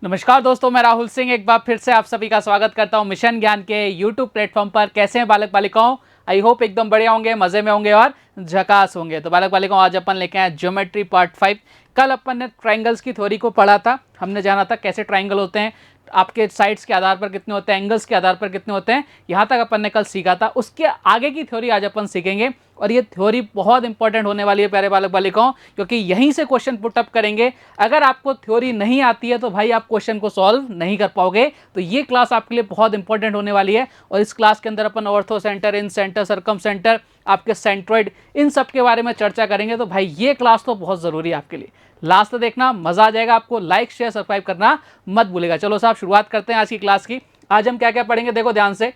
नमस्कार दोस्तों, मैं राहुल सिंह एक बार फिर से आप सभी का स्वागत करता हूं मिशन ज्ञान के यूट्यूब प्लेटफॉर्म पर। कैसे हैं बालक बालिकाओं? आई होप एकदम बढ़िया होंगे, मजे में होंगे और झकास होंगे। तो बालक बालिकाओं, आज अपन लेके आए ज्योमेट्री पार्ट 5। कल अपन ने ट्राइंगल्स की थ्योरी को पढ़ा था। हमने जाना था कैसे ट्राइंगल होते हैं, आपके साइड्स के आधार पर कितने होते हैं, एंगल्स के आधार पर कितने होते हैं, यहाँ तक अपन ने कल सीखा था। उसके आगे की थ्योरी आज अपन सीखेंगे और ये थ्योरी बहुत इंपॉर्टेंट होने वाली है प्यारे बालक बालिकाओं, क्योंकि यहीं से क्वेश्चन पुटअप करेंगे। अगर आपको थ्योरी नहीं आती है तो भाई आप क्वेश्चन को सॉल्व नहीं कर पाओगे। तो ये क्लास आपके लिए बहुत इंपॉर्टेंट होने वाली है और इस क्लास के अंदर अपन ऑर्थो सेंटर, इन सेंटर, सर्कम सेंटर, आपके सेंट्रोइड, इन सब के बारे में चर्चा करेंगे। तो भाई ये क्लास तो बहुत ज़रूरी है आपके लिए। लास्ट तक देखना, मजा आ जाएगा आपको। लाइक शेयर सब्सक्राइब करना मत भूलेगा। चलो साहब, शुरुआत करते हैं आज की क्लास की। आज हम क्या क्या पढ़ेंगे, देखो ध्यान से।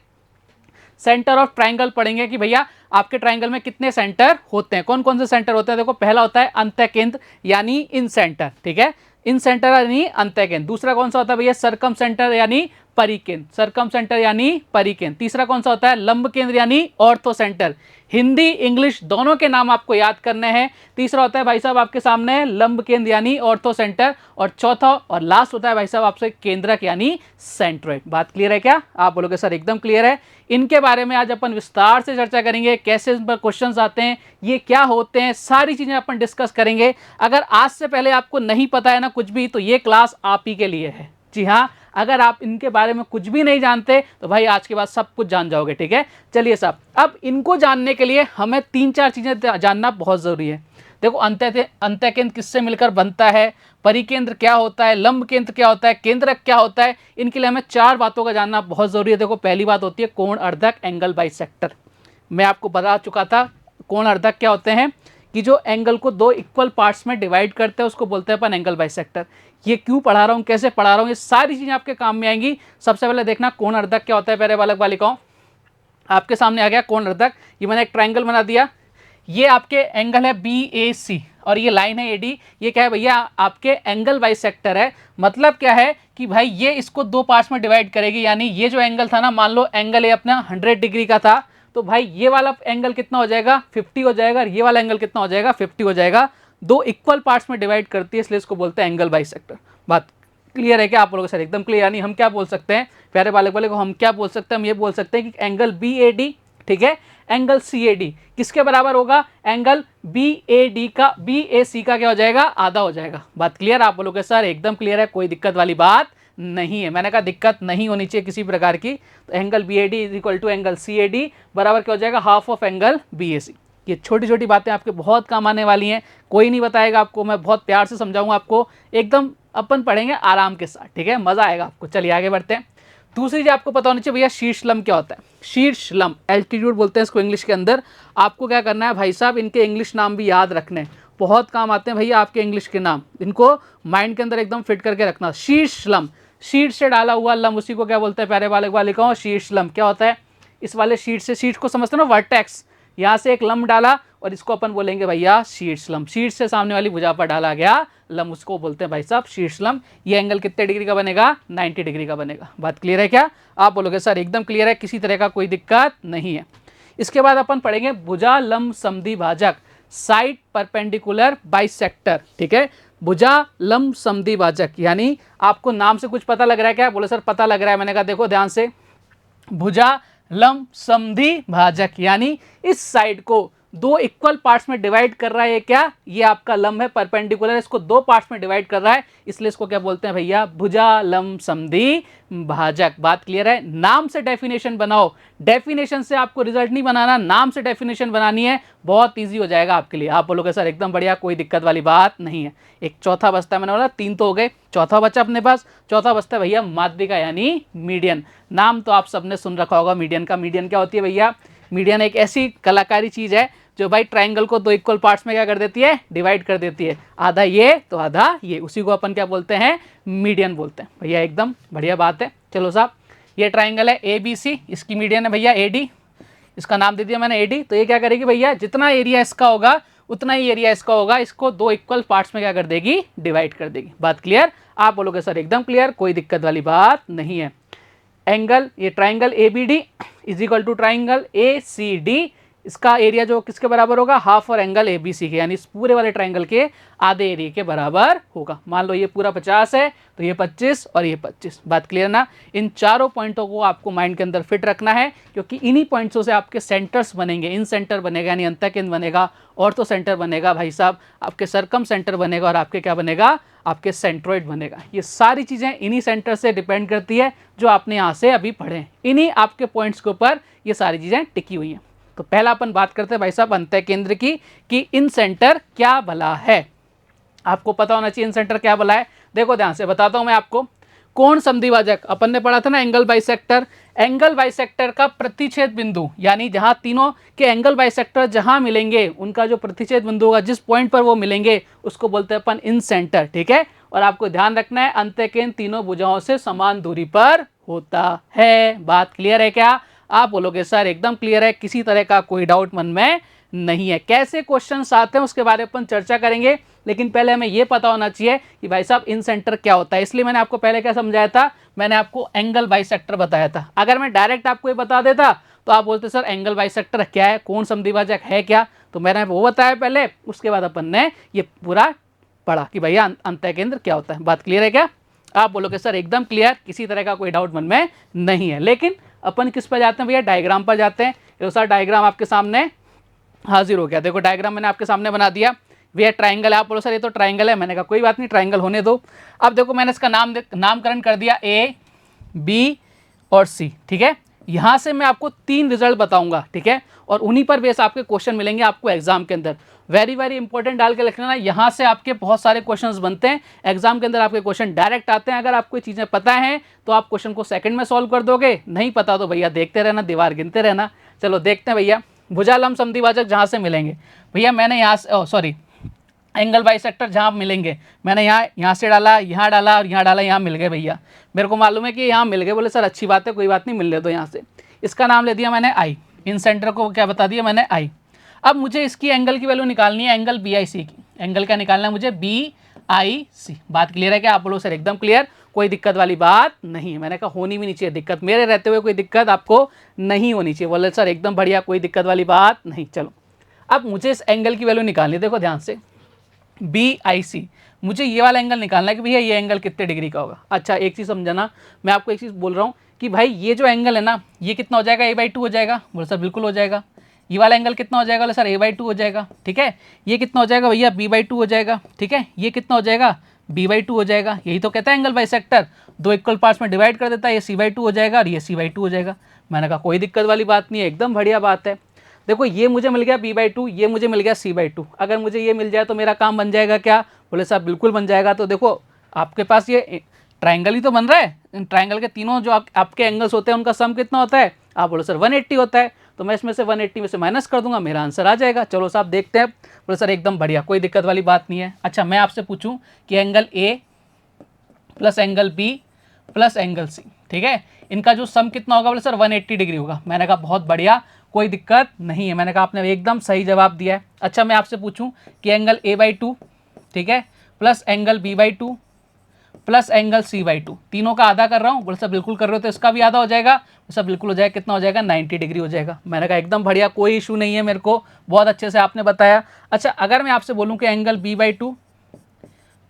सेंटर ऑफ ट्राइंगल पढ़ेंगे कि भैया आपके ट्राइंगल में कितने सेंटर होते हैं, कौन कौन से सेंटर होते हैं। देखो, पहला होता है अंतःकेंद्र यानी इन सेंटर, ठीक है, इन सेंटर यानी अंतःकेंद्र। दूसरा कौन सा होता है भैया, सरकम सेंटर यानी परिकेंद्र, सरकम सेंटर यानी परिकेंद्र। तीसरा कौन सा होता है, लंब केंद्र यानी ऑर्थो सेंटर। हिंदी इंग्लिश दोनों के नाम आपको याद करने हैं। तीसरा होता है भाई साहब आपके सामने लंब केंद्र यानी ऑर्थो सेंटर, और चौथा और लास्ट होता है भाई साहब आपसे केंद्रक यानी सेंट्रोइड। बात क्लियर है क्या? आप बोलोगे सर एकदम क्लियर है। इनके बारे में आज अपन विस्तार से चर्चा करेंगे, कैसे इन पर क्वेश्चंस आते हैं, ये क्या होते हैं, सारी चीजें अपन डिस्कस करेंगे। अगर आज से पहले आपको नहीं पता है ना कुछ भी, तो ये क्लास आप ही के लिए है। जी हाँ, अगर आप इनके बारे में कुछ भी नहीं जानते तो भाई आज के बाद सब कुछ जान जाओगे, ठीक है। चलिए साहब, अब इनको जानने के लिए हमें 3-4 चीजें जानना बहुत जरूरी है। देखो, अंतःकेंद्र किससे मिलकर बनता है, परिकेंद्र क्या होता है, लंब केंद्र क्या होता है, केंद्रक क्या होता है, इनके लिए हमें 4 बातों का जानना बहुत जरूरी है। देखो, पहली बात होती है कोण अर्धक, एंगल बाइसेक्टर। मैं आपको बता चुका था कोण अर्धक क्या होते हैं, कि जो एंगल को 2 इक्वल पार्ट्स में डिवाइड करते हैं उसको बोलते हैं अपन एंगल बाइसेक्टर। ये क्यों पढ़ा रहा हूँ, कैसे पढ़ा रहा हूँ, ये सारी चीजें आपके काम में आएंगी। सबसे पहले देखना कोण अर्धक क्या होता है प्यारे बालक बालिकाओं। आपके सामने आ गया कोण अर्धक। ये मैंने एक ट्राइंगल बना दिया। ये आपके एंगल है BAC और ये लाइन है AD। ये क्या है भैया, आपके एंगल बाइसेक्टर है। मतलब क्या है कि भाई ये इसको 2 पार्ट्स में डिवाइड करेगी। यानी ये जो एंगल था ना, मान लो एंगल ये अपना 100 डिग्री का था, तो भाई ये वाला एंगल कितना हो जाएगा, 50 हो जाएगा, और ये वाला एंगल कितना हो जाएगा, 50 हो जाएगा। 2 इक्वल पार्ट्स में डिवाइड करती है, इसलिए इसको बोलते हैं एंगल बाइसेक्टर। बात क्लियर है क्या आप लोगों को? सर एकदम क्लियर। यानी हम क्या बोल सकते हैं प्यारे बालक वाले को, हम क्या बोल सकते हैं, हम ये बोल सकते हैं कि एंगल BAD, ठीक है, एंगल CAD किसके बराबर होगा, एंगल BAC का क्या हो जाएगा, आधा हो जाएगा। बात क्लियर? आप बोलोगे सर एकदम क्लियर है, कोई दिक्कत वाली बात नहीं है। मैंने कहा दिक्कत नहीं होनी चाहिए किसी प्रकार की। तो angle BAD is equal to angle CAD बराबर क्या हो जाएगा, हाफ ऑफ एंगल BAC। ये छोटी छोटी बातें आपके बहुत काम आने वाली हैं। कोई नहीं बताएगा आपको, मैं बहुत प्यार से समझाऊंगा आपको, एकदम अपन पढ़ेंगे आराम के साथ, ठीक है, मजा आएगा आपको। चलिए आगे बढ़ते हैं। दूसरी चीज आपको पता होनी चाहिए भैया, शीर्ष लंब क्या होता है। शीर्ष लंब, एल्टीट्यूड बोलते हैं इसको इंग्लिश के अंदर। आपको क्या करना है भाई साहब, इनके इंग्लिश नाम भी याद रखने, बहुत काम आते हैं भैया आपके इंग्लिश के नाम। इनको माइंड के अंदर एकदम फिट करके रखना। शीर्ष लंब, शीर्ष से डाला हुआ लंब, उसी को क्या बोलते हैं प्यारे बालक बालिकाओं, शीर्ष लंब। क्या होता है, इस वाले शीर्ष से, शीर्ष को समझते हो ना, वर्टेक्स, यहाँ से एक लंब डाला और इसको अपन बोलेंगे भैया शीर्ष लंब। शीर्ष से सामने वाली भुजा पर डाला गया लंब, उसको बोलते हैं भाई साहब शीर्ष लंब। ये एंगल कितने डिग्री का बनेगा, 90 डिग्री का बनेगा। बात क्लियर है क्या? आप बोलोगे सर एकदम क्लियर है, किसी तरह का कोई दिक्कत नहीं है। इसके बाद अपन पढ़ेंगे भुजा लंब समद्वि भाजक, साइड परपेंडिकुलर बाइसेक्टर, ठीक है। भुजा लंब समद्वि भाजक, यानी आपको नाम से कुछ पता लग रहा है क्या? बोले सर पता लग रहा है। मैंने कहा देखो ध्यान से, भुजा लंब समद्वि भाजक यानी इस साइड को 2 इक्वल पार्ट्स में डिवाइड कर रहा है। क्या, ये आपका लंब है परपेंडिकुलर, इसको 2 पार्ट्स में डिवाइड कर रहा है, इसलिए इसको क्या बोलते हैं भैया, भुजा लंब समद्वि भाजक। बात क्लियर है? नाम से डेफिनेशन बनाओ, डेफिनेशन से आपको रिजल्ट नहीं बनाना, नाम से डेफिनेशन बनानी है, बहुत ईजी हो जाएगा आपके लिए। आप बोलोगे सर एकदम बढ़िया, कोई दिक्कत वाली बात नहीं है। एक चौथा बचता है, मैंने बोला 3 तो हो गए, चौथा बच्चा अपने पास। चौथा बचता है भैया माध्यिका यानी मीडियन। नाम तो आप सबने सुन रखा होगा मीडियन का। मीडियन क्या होती है भैया, मीडियन एक ऐसी कलाकारी चीज है जो भाई ट्राइंगल को 2 इक्वल पार्ट्स में क्या कर देती है, डिवाइड कर देती है। आधा ये तो आधा ये, उसी को अपन क्या बोलते हैं, मीडियन बोलते हैं भैया। एकदम बढ़िया बात है। चलो साहब, ये ट्राइंगल है ABC, इसकी मीडियन है भैया AD, इसका नाम दे दिया मैंने AD। तो ये क्या करेगी भैया, जितना एरिया इसका होगा उतना ही एरिया इसका होगा, इसको 2 इक्वल पार्ट्स में क्या कर देगी, डिवाइड कर देगी। बात क्लियर? आप बोलोगे सर एकदम क्लियर, कोई दिक्कत वाली बात नहीं है। एंगल, ये triangle ABD is equal to triangle ACD इसका एरिया जो किसके बराबर होगा, हाफ और एंगल ABC के, यानी इस पूरे वाले ट्राइंगल के आधे एरिया के बराबर होगा। मान लो ये पूरा 50 है तो ये 25 और ये 25। बात क्लियर ना। इन चारों पॉइंटों को आपको माइंड के अंदर फिट रखना है, क्योंकि इन्हीं पॉइंट्सों से आपके सेंटर्स बनेंगे। इन सेंटर बनेगा यानी अंतःकेंद्र बनेगा, ऑर्थो सेंटर बनेगा भाई साहब, आपके सर्कम सेंटर बनेगा, और आपके क्या बनेगा, आपके सेंट्रोइड बनेगा। ये सारी चीज़ें इन्हीं सेंटर से डिपेंड करती है जो आपने यहाँ से अभी पढ़े हैं। इन्हीं आपके पॉइंट्स के ऊपर ये सारी चीज़ें टिकी हुई हैं। तो पहला अपन बात करते हैं भाई साहब अंतःकेंद्र की, कि इन सेंटर क्या भला है। आपको पता होना चाहिए इन सेंटर क्या भला है। देखो ध्यान से बताता हूं मैं आपको। कोण समद्विभाजक अपन ने पढ़ा था ना, एंगल बाइसेक्टर। एंगल बाइसेक्टर का प्रतिच्छेद बिंदु, यानी जहां तीनों के एंगल बाइसेक्टर जहां मिलेंगे उनका जो प्रतिच्छेद बिंदु होगा, जिस पॉइंट पर वो मिलेंगे उसको बोलते हैं अपन इन सेंटर। ठीक है, और आपको ध्यान रखना है अंतःकेंद्र तीनों भुजाओं से समान दूरी पर होता है। बात क्लियर है क्या? आप बोलोगे सर एकदम क्लियर है, किसी तरह का कोई डाउट मन में नहीं है। कैसे क्वेश्चंस आते हैं उसके बारे में अपन चर्चा करेंगे, लेकिन पहले हमें यह पता होना चाहिए कि भाई साहब इन सेंटर क्या होता है। इसलिए मैंने आपको पहले क्या समझाया था, मैंने आपको एंगल बाइसेक्टर बताया था। अगर मैं डायरेक्ट आपको ये बता देता तो आप बोलते सर एंगल बाइसेक्टर क्या है, कोण समद्विभाजक है क्या, तो मैंने वो बताया पहले, उसके बाद अपन ने ये पूरा पढ़ा कि भैया अंतःकेंद्र क्या होता है। बात क्लियर है क्या? आप बोलोगे सर एकदम क्लियर, किसी तरह का कोई डाउट मन में नहीं है। लेकिन अपन किस पर जाते हैं भैया, डायग्राम पर जाते हैं। ये सर डायग्राम आपके सामने हाजिर हो गया। देखो डायग्राम मैंने आपके सामने बना दिया। भैया ट्राइंगल है, आप बोलो सर ये तो ट्राइंगल है। मैंने कहा कोई बात नहीं, ट्राइंगल होने दो। अब देखो मैंने इसका नामकरण कर दिया A, B और C। ठीक है, यहाँ से मैं आपको 3 रिजल्ट बताऊंगा। ठीक है, और उन्हीं पर बेस आपके क्वेश्चन मिलेंगे आपको एग्जाम के अंदर। वेरी वेरी इंपॉर्टेंट डाल के लिखना, यहाँ से आपके बहुत सारे क्वेश्चंस बनते हैं एग्जाम के अंदर, आपके क्वेश्चन डायरेक्ट आते हैं। अगर आपको चीज़ें पता हैं तो आप क्वेश्चन को सेकंड में सॉल्व कर दोगे, नहीं पता तो भैया देखते रहना, दीवार गिनते रहना। चलो देखते हैं भैया, भुजालंब समद्विभाजक जहाँ से मिलेंगे भैया, मैंने यहाँ से एंगल बाइसेक्टर जहाँ मिलेंगे, मैंने यहाँ से डाला, यहाँ डाला और यहाँ डाला, यहाँ मिल गए भैया। मेरे को मालूम है कि यहाँ मिल गए, बोले सर अच्छी बात है, कोई बात नहीं, मिल ले दो यहाँ से। इसका नाम ले दिया मैंने आई, इन सेंटर को क्या बता दिया मैंने आई। अब मुझे इसकी एंगल की वैल्यू निकालनी है, एंगल BIC की। एंगल क्या निकालना है मुझे, BIC। बात क्लियर है क्या? आप बोलो सर एकदम क्लियर, कोई दिक्कत वाली बात नहीं है। मैंने कहा होनी भी नहीं चाहिए दिक्कत, मेरे रहते हुए कोई दिक्कत आपको नहीं होनी चाहिए। बोले सर एकदम बढ़िया, कोई दिक्कत वाली बात नहीं। चलो अब मुझे इस एंगल की वैल्यू निकालनी है। देखो ध्यान से, BIC, मुझे ये वाला एंगल निकालना है कि भैया ये एंगल कितने डिग्री का होगा। अच्छा एक चीज़ समझना, मैं आपको एक चीज़ बोल रहा हूँ कि भाई ये जो एंगल है ना, ये कितना हो जाएगा, A/2 हो जाएगा। बोले सर बिल्कुल हो जाएगा। ये वाला एंगल कितना हो जाएगा, बोले सर A/2 हो जाएगा। ठीक है, ये कितना हो जाएगा भैया, B/2 हो जाएगा। ठीक है, ये कितना हो जाएगा, B/2 हो जाएगा। यही तो कहता है एंगल बाइसेक्टर, 2 इक्वल पार्ट्स में डिवाइड कर देता है, ये C/2 हो जाएगा और ये C/2 हो जाएगा। मैंने कहा कोई दिक्कत वाली बात नहीं है, एकदम बढ़िया बात है। देखो ये मुझे मिल गया B/2, ये मुझे मिल गया C/2। अगर मुझे ये मिल जाए तो मेरा काम बन जाएगा क्या? बोले साहब बिल्कुल बन जाएगा। तो देखो आपके पास ये ट्राइंगल ही तो बन रहा है। इन ट्राइंगल के तीनों जो आपके एंगल्स होते हैं उनका सम कितना होता है? आप बोलो सर 180 होता है। तो मैं इसमें से 180 में से माइनस कर दूंगा, मेरा आंसर आ जाएगा। चलो साहब देखते हैं। बोले सर एकदम बढ़िया, कोई दिक्कत वाली बात नहीं है। अच्छा मैं आपसे पूछूं कि angle A plus angle B plus angle C, ठीक है, इनका जो सम कितना होगा? बोले सर 180 डिग्री होगा। मैंने कहा बहुत बढ़िया, कोई दिक्कत नहीं है। मैंने कहा आपने एकदम सही जवाब दिया है। अच्छा मैं आपसे पूछूं कि एंगल A/2, ठीक है, plus angle B/2 plus angle C/2, तीनों का आधा कर रहा हूँ। बोले सर बिल्कुल कर रहे हो तो इसका भी आधा हो जाएगा। सब बिल्कुल हो जाएगा, कितना हो जाएगा? 90 डिग्री हो जाएगा। मैंने कहा एकदम बढ़िया, कोई इशू नहीं है, मेरे को बहुत अच्छे से आपने बताया। अच्छा अगर मैं आपसे बोलूँ कि angle B/2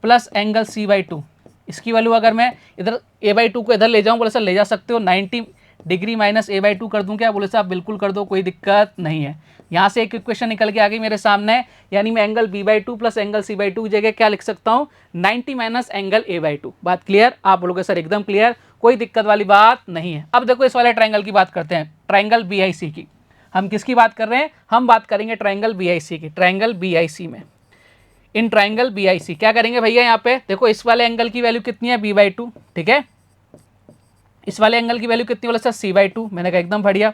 plus angle C/2, इसकी वैल्यू अगर मैं इधर A/2 को इधर ले जाऊँ, बोले सर ले जा सकते हो, 90 डिग्री माइनस A/2 कर दूं क्या? बोले सर आप बिल्कुल कर दो, कोई दिक्कत नहीं है। यहाँ से एक इक्वेशन निकल के आ गई मेरे सामने, यानी मैं angle B/2 plus angle C/2 की जगह क्या लिख सकता हूँ? 90 माइनस एंगल A/2। बात क्लियर? आप बोलोगे सर एकदम क्लियर, कोई दिक्कत वाली बात नहीं है। अब देखो इस वाले ट्राइंगल की बात करते हैं, ट्राइंगल BIC की। हम किसकी बात कर रहे हैं? हम बात करेंगे ट्राइंगल BIC की। ट्राइंगल BIC में, इन ट्राइंगल BIC क्या करेंगे भैया? यहाँ पे देखो इस वाले एंगल की वैल्यू कितनी है? B/2, ठीक है, इस वाले एंगल की वैल्यू कितनी? बोले सर C/2। मैंने कहा एकदम बढ़िया।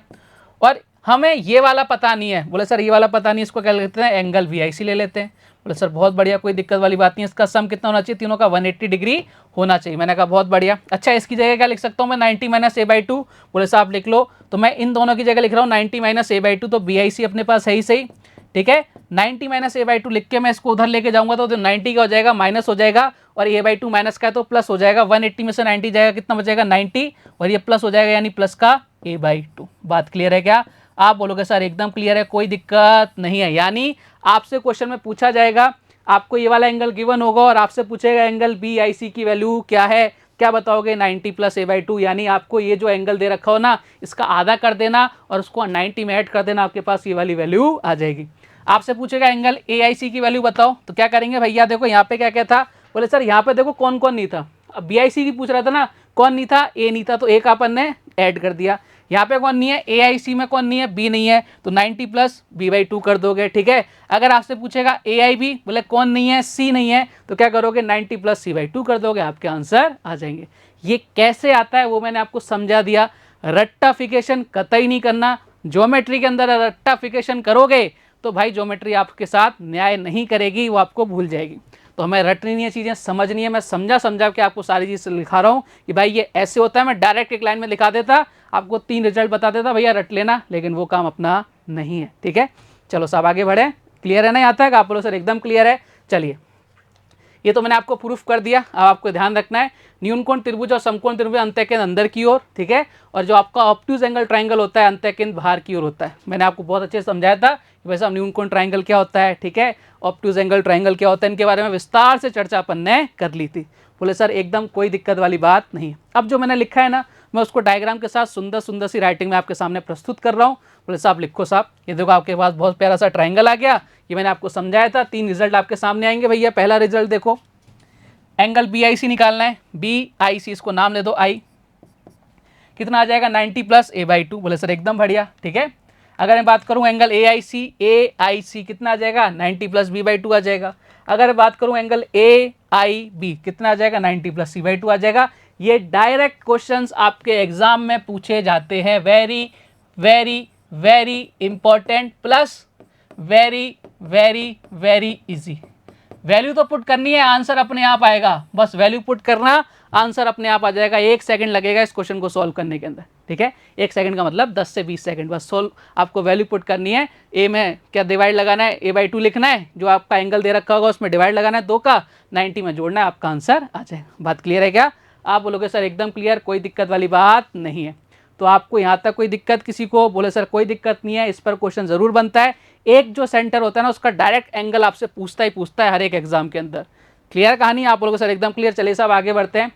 और हमें ये वाला पता नहीं है। बोले सर ये वाला पता नहीं, इसको क्या लेते हैं? एंगल BIC ले लेते हैं। बोले सर बहुत बढ़िया, कोई दिक्कत वाली बात नहीं है। इसका सम कितना होना चाहिए? तीनों का 180 डिग्री होना चाहिए। मैंने कहा बहुत बढ़िया। अच्छा इसकी जगह क्या लिख सकता हूँ मैं? 90 माइनस A/2। बोले सर आप लिख लो, तो मैं इन दोनों की जगह लिख रहा हूँ 90 माइनस A/2, तो BIC अपने पास है ही सही, ठीक है। 90 माइनस A/2 लिख के मैं इसको उधर लेके जाऊंगा तो 90 का हो जाएगा, माइनस हो जाएगा, और A/2 माइनस का है तो प्लस हो जाएगा। 180 में से 90 जाएगा, कितना बचेगा? 90, और ये प्लस हो जाएगा, यानी प्लस का A/2। बात क्लियर है क्या? आप बोलोगे सर एकदम क्लियर है, कोई दिक्कत नहीं है। यानी आपसे क्वेश्चन में पूछा जाएगा, आपको ये वाला एंगल गिवन होगा और आपसे पूछेगा एंगल बी आई सी की वैल्यू क्या है, क्या बताओगे 90 प्लस a/2। यानी आपको ये जो एंगल दे रखा हो ना, इसका आधा कर देना और उसको 90 में ऐड कर देना, आपके पास ये वाली वैल्यू आ जाएगी। आपसे पूछेगा एंगल AIC की वैल्यू बताओ, तो क्या करेंगे भैया, देखो यहाँ पे क्या क्या था, बोले सर यहाँ पे देखो कौन कौन नहीं था। अब BIC की पूछ रहा था ना, कौन नहीं था, A नहीं था, तो A का अपन ने ऐड कर दिया। यहाँ पे कौन नहीं है, AIC में कौन नहीं है, B नहीं है, तो 90 प्लस b/2 कर दोगे, ठीक है। अगर आपसे पूछेगा AIB, बोले कौन नहीं है, C नहीं है, तो क्या करोगे 90 प्लस c/2 कर दोगे, आपके आंसर आ जाएंगे। ये कैसे आता है वो मैंने आपको समझा दिया। रट्टाफिकेशन कतई नहीं करना, ज्योमेट्री के अंदर रट्टाफिकेशन करोगे तो भाई ज्योमेट्री आपके साथ न्याय नहीं करेगी, वो आपको भूल जाएगी। तो हमें रटनी है, चीज़ें समझनी है। मैं समझा के आपको सारी चीज़ लिखा रहा हूँ कि भाई ये ऐसे होता है। मैं डायरेक्ट एक लाइन में लिखा देता, आपको 3 रिजल्ट बता देता, भैया रट लेना, लेकिन वो काम अपना नहीं है, ठीक है। चलो सब आगे बढ़े, क्लियर है ना यहाँ तक? आप बोलो सर एकदम क्लियर है। चलिए, ये तो मैंने आपको प्रूफ कर दिया। अब आपको ध्यान रखना है, न्यूनकोण त्रिभुज और समकोण त्रिभुज अंतःकेंद्र अंदर की ओर, ठीक है, और जो आपका ऑब्ट्यूज एंगल ट्रायंगल होता है अंतःकेंद्र बाहर की ओर होता है। मैंने आपको बहुत अच्छे से समझाया था कि वैसे न्यूनकोण ट्रायंगल क्या होता है, ठीक है, ऑब्ट्यूज एंगल ट्रायंगल क्या होता है, इनके बारे में विस्तार से चर्चा अपन ने कर ली थी। बोले सर एकदम कोई दिक्कत वाली बात नहीं। अब जो मैंने लिखा है ना, मैं उसको डायग्राम के साथ सुंदर सुंदर सी राइटिंग में आपके सामने प्रस्तुत कर रहा हूँ। बोले साहब लिखो साहब, ये देखो आपके पास बहुत प्यारा सा ट्रायंगल आ गया। ये मैंने आपको समझाया था। 3 रिजल्ट आपके सामने आएंगे भैया। पहला रिजल्ट देखो, एंगल BIC निकालना है, BIC इसको नाम ले दो I, कितना आ जाएगा 90 प्लस a/2। बोले सर एकदम बढ़िया, ठीक है। अगर मैं बात करूं एंगल AIC कितना आ जाएगा 90 प्लस b/2 आ जाएगा। अगर बात करूं एंगल AIB कितना आ जाएगा 90 प्लस c/2 आ जाएगा। ये डायरेक्ट क्वेश्चंस आपके एग्जाम में पूछे जाते हैं। Very very very important plus very very very easy. Value तो पुट करनी है, आंसर अपने आप आएगा। बस वैल्यू पुट करना, आंसर अपने आप आ जाएगा। 1 सेकंड लगेगा इस क्वेश्चन को सॉल्व करने के अंदर, ठीक है। 1 सेकंड का मतलब 10 से 20 सेकंड, बस सोल्व। आपको वैल्यू पुट करनी है। ए में क्या डिवाइड लगाना है, a/2 लिखना है, जो आपका एंगल दे रखा होगा उसमें डिवाइड लगाना है 2 का, 90 में जोड़ना है, आपका आंसर आ जाएगा। बात क्लियर है क्या? आप बोलोगे सर एकदम क्लियर, कोई दिक्कत वाली बात नहीं है। तो आपको यहाँ तक कोई दिक्कत किसी को? बोले सर कोई दिक्कत नहीं है, इस पर क्वेश्चन जरूर बनता है। एक जो सेंटर होता है ना, उसका डायरेक्ट एंगल आपसे पूछता है हर एक एग्जाम के अंदर। क्लियर कहानी? आप लोगों को सर एकदम क्लियर। चलिए साहब आगे बढ़ते हैं।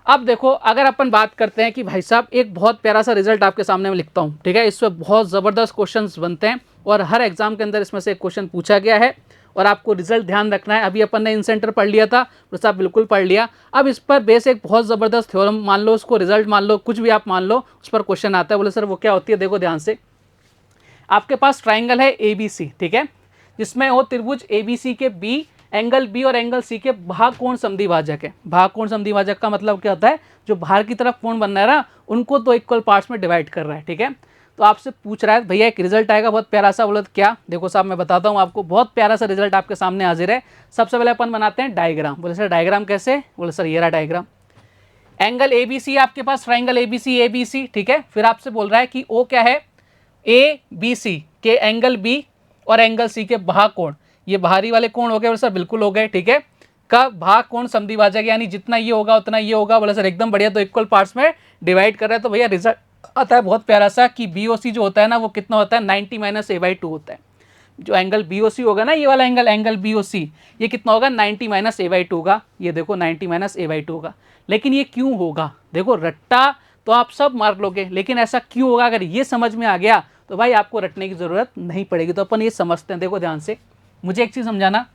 अब देखो, अगर अपन बात करते हैं कि भाई साहब एक बहुत प्यारा सा रिजल्ट आपके सामने मैं लिखता हूँ, ठीक है, इसमें बहुत ज़बरदस्त क्वेश्चंस बनते हैं और हर एग्जाम के अंदर इसमें से एक क्वेश्चन पूछा गया है और आपको रिजल्ट ध्यान रखना है। अभी अपन ने इन सेंटर पढ़ लिया था, तो साहब बिल्कुल पढ़ लिया। अब इस पर बेस एक बहुत ज़बरदस्त थ्योरम मान लो, उसको रिजल्ट मान लो, कुछ भी आप मान लो, उस पर क्वेश्चन आता है। बोले सर वो क्या होती है? देखो ध्यान से, आपके पास ट्राइंगल है ABC, ठीक है, जिसमें वो त्रिभुज ABC के B, एंगल B और एंगल C के भाग कोण समद्विभाजक है। भाग कोण समद्विभाजक का मतलब क्या होता है? जो बाहर की तरफ कोण बन रहा है ना, उनको 2 इक्वल पार्ट्स में डिवाइड कर रहा है, ठीक है। तो आपसे पूछ रहा है भैया एक रिजल्ट आएगा बहुत प्यारा सा। बोला क्या? देखो साहब मैं बताता हूँ आपको, बहुत प्यारा सा रिजल्ट आपके सामने हाजिर है। सबसे पहले अपन बनाते हैं डायग्राम। बोले सर डायग्राम कैसे? बोले सर ये रहा डायग्राम। एंगल ABC आपके पास, ट्राइंगल ABC, ठीक है। फिर आपसे बोल रहा है कि O क्या है? ABC के एंगल B और एंगल C के भाग कोण, ये बाहरी वाले कोण हो गए। बोले सर बिल्कुल हो गए, ठीक है। का भाग कोण समद्विभाजक, यानी जितना ये होगा उतना ये होगा। बोले सर एकदम बढ़िया, तो इक्वल पार्ट्स में डिवाइड कर रहा है। तो भैया रिजल्ट आता है बहुत प्यारा सा कि BOC जो होता है ना, वो कितना होता है 90 माइनस a/2 होता है। जो एंगल BOC होगा ना, ये वाला एंगल BOC, ये कितना होगा 90 माइनस a/2 होगा। ये देखो 90 माइनस a/2 होगा। लेकिन ये क्यों होगा? देखो रट्टा तो आप सब मार लोगे, लेकिन ऐसा क्यों होगा? अगर ये समझ में आ गया तो भाई आपको रटने की ज़रूरत नहीं पड़ेगी। तो अपन ये समझते हैं। देखो ध्यान से, मुझे एक चीज़ समझाना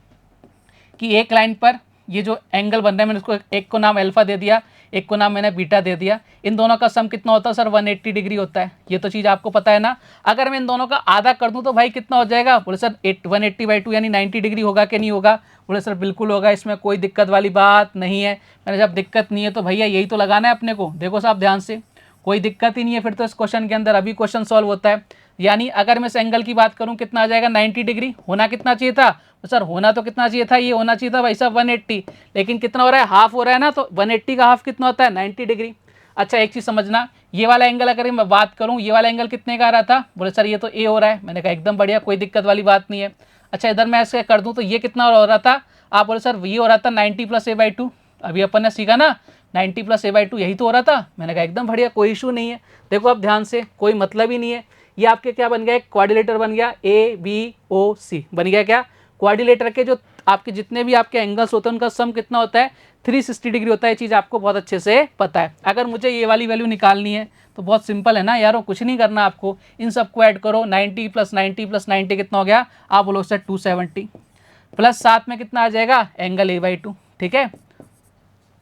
कि एक लाइन पर ये जो एंगल बन रहा है, मैंने उसको एक को नाम अल्फा दे दिया, एक को नाम मैंने बीटा दे दिया। इन दोनों का सम कितना होता है सर? 180 डिग्री होता है। ये तो चीज़ आपको पता है ना। अगर मैं इन दोनों का आधा कर दूं तो भाई कितना हो जाएगा? बोले सर 180/2 यानी 90 डिग्री होगा कि नहीं होगा? बोले सर बिल्कुल होगा, इसमें कोई दिक्कत वाली बात नहीं है। मैंने जब दिक्कत नहीं है तो भैया यही तो लगाना है अपने को। देखो साहब ध्यान से, कोई दिक्कत ही नहीं है फिर तो इस क्वेश्चन के अंदर। अभी क्वेश्चन सॉल्व होता है। यानी अगर मैं इस एंगल की बात करूं कितना आ जाएगा 90 डिग्री। होना कितना चाहिए था? तो सर होना तो कितना चाहिए था? ये होना चाहिए था भाई साहब 180, लेकिन कितना हो रहा है? हाफ हो रहा है ना। तो 180 का हाफ कितना होता है? 90 डिग्री। अच्छा एक चीज़ समझना, ये वाला एंगल अगर मैं बात करूँ, ये वाला एंगल कितने का आ रहा था? बोले सर ये तो A हो रहा है। मैंने कहा एकदम बढ़िया, कोई दिक्कत वाली बात नहीं है। अच्छा इधर मैं ऐसे कर दूँ तो ये कितना हो रहा था? आप बोले सर ये हो रहा था 90 प्लस a/2। अभी अपन ने सीखा ना 90 + a/2 यही तो हो रहा था। मैंने कहा एकदम बढ़िया, कोई इशू नहीं है। देखो अब ध्यान से, कोई मतलब ही नहीं है। ये आपके क्या बन गया, एक क्वाड्रिलेटर बन गया, ABOC बन गया। क्या क्वाड्रिलेटर के जो आपके जितने भी आपके एंगल्स होते हैं उनका सम कितना होता है, 360 डिग्री होता है। ये चीज़ आपको बहुत अच्छे से पता है। अगर मुझे ये वाली वैल्यू निकालनी है तो बहुत सिंपल है ना यारो, कुछ नहीं करना आपको, इन सबको ऐड करो। 90 + 90 + 90 कितना हो गया, आप बोलो सर 270, प्लस साथ में कितना आ जाएगा, एंगल a/2। ठीक है,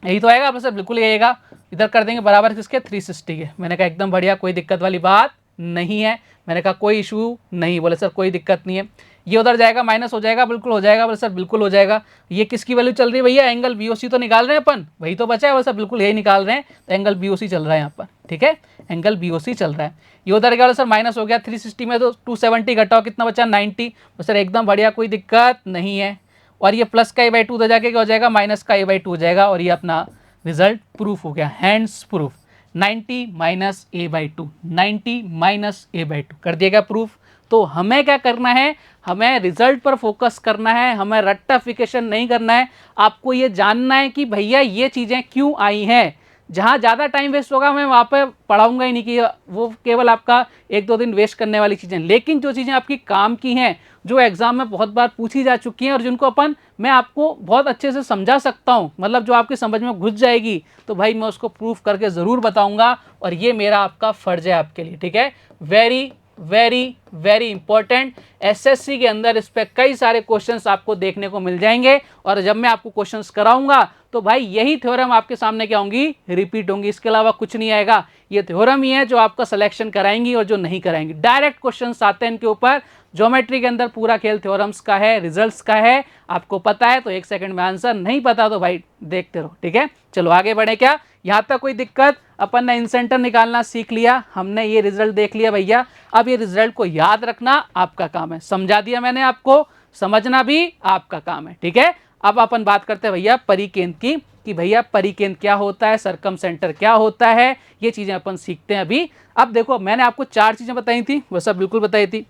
यही तो आएगा सर, बिल्कुल यही आएगा। इधर कर देंगे बराबर किसके, 360 के। मैंने कहा एकदम बढ़िया, कोई दिक्कत वाली बात नहीं है। मैंने कहा कोई इशू नहीं। बोले सर कोई दिक्कत नहीं है। ये उधर जाएगा, माइनस हो जाएगा, बिल्कुल हो जाएगा। बोले सर बिल्कुल हो जाएगा। ये किसकी वैल्यू चल रही है भैया, एंगल BOC तो निकाल रहे हैं अपन, वही तो बचा है। बोले सर बिल्कुल यही निकाल रहे हैं, तो एंगल BOC चल रहा है यहाँ पर। ठीक है, एंगल BOC चल रहा है। ये उधर गया, बोले सर माइनस हो गया 360 में, तो 270 घटाओ, कितना बचा 90। बोले सर एकदम बढ़िया, कोई दिक्कत नहीं है। और ये प्लस का a/2 उधर जाके क्या हो जाएगा, माइनस का a/2 हो जाएगा। और ये अपना रिजल्ट प्रूफ हो गया, हैंड्स प्रूफ। 90 - a/2, 90 - a/2 कर दिया गया प्रूफ। तो हमें क्या करना है, हमें रिजल्ट पर फोकस करना है, हमें रट्टाफिकेशन नहीं करना है। आपको ये जानना है कि भैया ये चीज़ें क्यों आई हैं। जहाँ ज़्यादा टाइम वेस्ट होगा मैं वहाँ पे पढ़ाऊँगा ही नहीं, कि वो केवल आपका 1-2 दिन वेस्ट करने वाली चीज़ें। लेकिन जो चीज़ें आपकी काम की हैं, जो एग्जाम में बहुत बार पूछी जा चुकी हैं और जिनको मैं आपको बहुत अच्छे से समझा सकता हूँ, मतलब जो आपकी समझ में घुस जाएगी, तो भाई मैं उसको प्रूफ करके ज़रूर बताऊँगा। और ये मेरा आपका फ़र्ज है आपके लिए। ठीक है, very very very important. SSC के अंदर इस पर कई सारे क्वेश्चंस आपको देखने को मिल जाएंगे। और जब मैं आपको क्वेश्चंस कराऊंगा तो भाई यही थ्योरम आपके सामने क्या होंगी, रिपीट होंगी। इसके अलावा कुछ नहीं आएगा। ये थ्योरम ही है जो आपका सिलेक्शन कराएंगी और जो नहीं कराएंगी। डायरेक्ट क्वेश्चंस आते हैं इनके ऊपर। ज्योमेट्री के अंदर पूरा खेल थ्योरम्स का है, रिजल्ट्स का है। आपको पता है तो 1 सेकंड में आंसर, नहीं पता तो भाई देखते रहो। ठीक है, चलो आगे बढ़े। क्या यहाँ तक कोई दिक्कत, अपन ने इंसेंटर निकालना सीख लिया, हमने ये रिजल्ट देख लिया भैया। अब ये रिजल्ट को याद रखना आपका काम है, समझा दिया मैंने आपको, समझना भी आपका काम है। ठीक है, अब अपन बात करते हैं भैया परिकेंद्र की, कि भैया परिकेंद्र क्या होता है, सरकम सेंटर क्या होता है, ये चीज़ें अपन सीखते हैं अभी। अब देखो मैंने आपको 4 चीज़ें बताई थी, वो सब बिल्कुल बताई थी।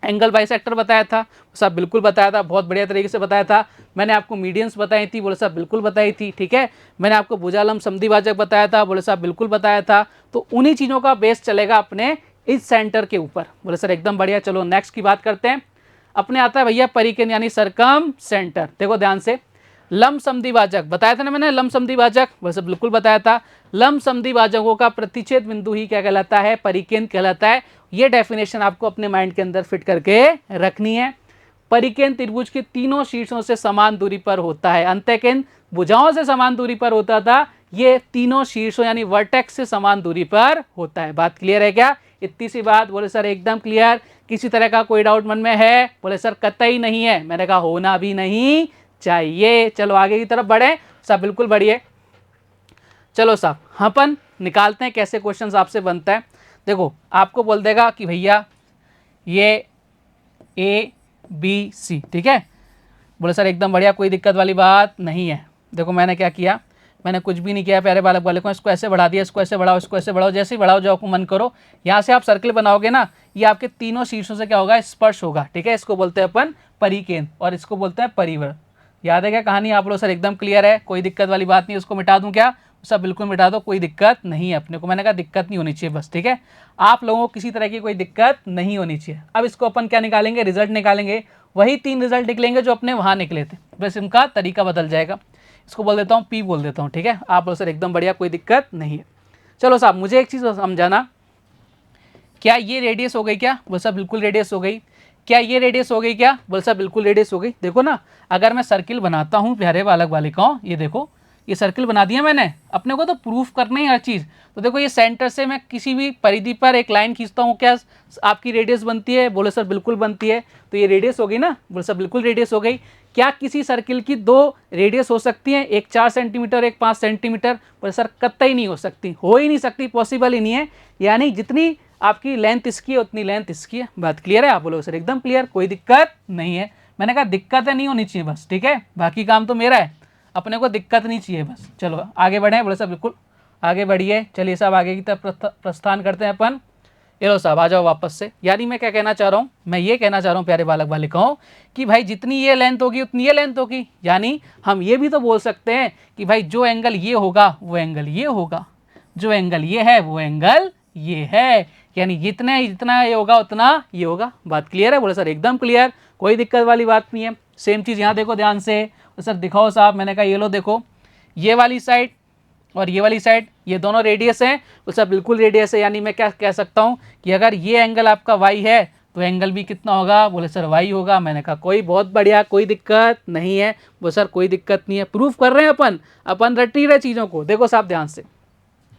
एंगल बाइसेक्टर बताया था, वो सब बिल्कुल बताया था, बहुत बढ़िया तरीके से बताया था। मैंने आपको मीडियंस बताई थी, बोले साहब बिल्कुल बताई थी। ठीक है, मैंने आपको भुजालम समद्विभाजक बताया था, बोले साहब बिल्कुल बताया था। तो उन्हीं चीज़ों का बेस चलेगा अपने इस सेंटर के ऊपर। बोले सर एकदम बढ़िया। चलो नेक्स्ट की बात करते हैं। अपने आता है भैया परिकेंद्र यानी सरकम सेंटर। देखो ध्यान से, लंब समद्विभाजक बताया था ना मैंने, लंब समद्विभाजक, वैसे बिल्कुल बताया था। लंब समद्विभाजकों का प्रतिच्छेद बिंदु ही क्या कहलाता है, परिकेंद्र कहलाता है। ये डेफिनेशन आपको अपने माइंड के अंदर फिट करके रखनी है। परिकेंद्र त्रिभुज के तीनों शीर्षों से समान दूरी पर होता है। अंतःकेंद्र भुजाओं से समान दूरी पर होता था, ये तीनों शीर्षों यानी वर्टेक्स से समान दूरी पर होता है। बात क्लियर है क्या, इतनी सी बात। बोले सर एकदम क्लियर, किसी तरह का कोई डाउट मन में है, बोले सर कतई नहीं है। मैंने कहा होना भी नहीं चाहिए। चलो आगे की तरफ बढ़े, सब बिल्कुल बढ़िए। चलो साहब अपन निकालते हैं कैसे क्वेश्चन आपसे बनता है। देखो आपको बोल देगा कि भैया ये ABC, ठीक है। बोले सर एकदम बढ़िया, कोई दिक्कत वाली बात नहीं है। देखो मैंने क्या किया, मैंने कुछ भी नहीं किया प्यारे बालक वाले को। इसको ऐसे बढ़ा दिया, इसको ऐसे बढ़ाओ, इसको ऐसे बढ़ाओ, जैसे ही बढ़ाओ जो आपको मन करो। यहाँ से आप सर्कल बनाओगे ना, ये आपके तीनों शीर्षों से क्या होगा, स्पर्श होगा। ठीक है, इसको बोलते हैं अपन परिकेंद्र और इसको बोलते हैं परिवर्त। याद है क्या कहानी, आप लोग सर एकदम क्लियर है, कोई दिक्कत वाली बात नहीं। उसको मिटा दूं क्या, सब बिल्कुल मिटा दो, कोई दिक्कत नहीं है अपने को। मैंने कहा दिक्कत नहीं होनी चाहिए बस। ठीक है, आप लोगों को किसी तरह की कोई दिक्कत नहीं होनी चाहिए। अब इसको अपन क्या निकालेंगे, रिजल्ट निकालेंगे। वही 3 रिजल्ट निकलेंगे जो अपने वहाँ निकले थे, बस इनका तरीका बदल जाएगा। इसको बोल देता हूँ P बोल देता हूँ। ठीक है, आप लोग सर एकदम बढ़िया, कोई दिक्कत नहीं है। चलो साहब मुझे एक चीज़ समझाना, क्या ये रेडियस हो गई क्या, बोल साहब बिल्कुल रेडियस हो गई। क्या ये रेडियस हो गई क्या, बोल साहब बिल्कुल रेडियस हो गई। देखो ना, अगर मैं सर्किल बनाता हूँ प्यारे बालक बालिकाओं, ये देखो ये सर्किल बना दिया मैंने, अपने को तो प्रूफ करना ही हर चीज़। तो देखो ये सेंटर से मैं किसी भी परिधि पर एक लाइन खींचता हूँ, क्या आपकी रेडियस बनती है, बोले सर बिल्कुल बनती है। तो ये रेडियस हो गई ना, बोले सर बिल्कुल रेडियस हो गई। क्या किसी सर्किल की 2 रेडियस हो सकती हैं, एक 4 सेंटीमीटर एक 5 सेंटीमीटर, बोले सर कतई नहीं हो सकती, हो ही नहीं सकती, पॉसिबल ही नहीं है। यानी जितनी आपकी लेंथ इसकी है उतनी लेंथ इसकी है। बात क्लियर है, आप बोलो सर एकदम क्लियर, कोई दिक्कत नहीं है। मैंने कहा दिक्कतें नहीं होनी चाहिए बस। ठीक है, बाकी काम तो मेरा है, अपने को दिक्कत नहीं चाहिए बस। चलो आगे बढ़े, बोले साहब बिल्कुल आगे बढ़िए। चलिए साहब आगे की तरफ प्रस्थान करते हैं अपन। ये लो साहब, आ जाओ वापस से। यानी मैं क्या कहना चाह रहा हूँ, मैं ये कहना चाह रहा हूँ प्यारे बालक बालिकाओं कि भाई जितनी ये लेंथ होगी उतनी ये लेंथ होगी। यानी हम ये भी तो बोल सकते हैं कि भाई जो एंगल ये होगा वो एंगल ये होगा, जो एंगल ये है वो एंगल ये है। यानी जितना जितना ये होगा उतना ये होगा। बात क्लियर है? बोले सर एकदम क्लियर, कोई दिक्कत वाली बात नहीं है। सेम चीज़ यहाँ देखो ध्यान से। तो सर दिखाओ साहब, मैंने कहा ये लो देखो, ये वाली साइड और ये वाली साइड ये दोनों रेडियस हैं। तो सर बिल्कुल रेडियस है। यानी मैं क्या कह सकता हूँ कि अगर ये एंगल आपका वाई है तो एंगल भी कितना होगा? बोले सर वाई होगा। मैंने कहा कोई बहुत बढ़िया, कोई दिक्कत नहीं है। बोले सर कोई दिक्कत नहीं है, प्रूफ कर रहे हैं अपन रट ही रहे चीज़ों को। देखो साहब ध्यान से,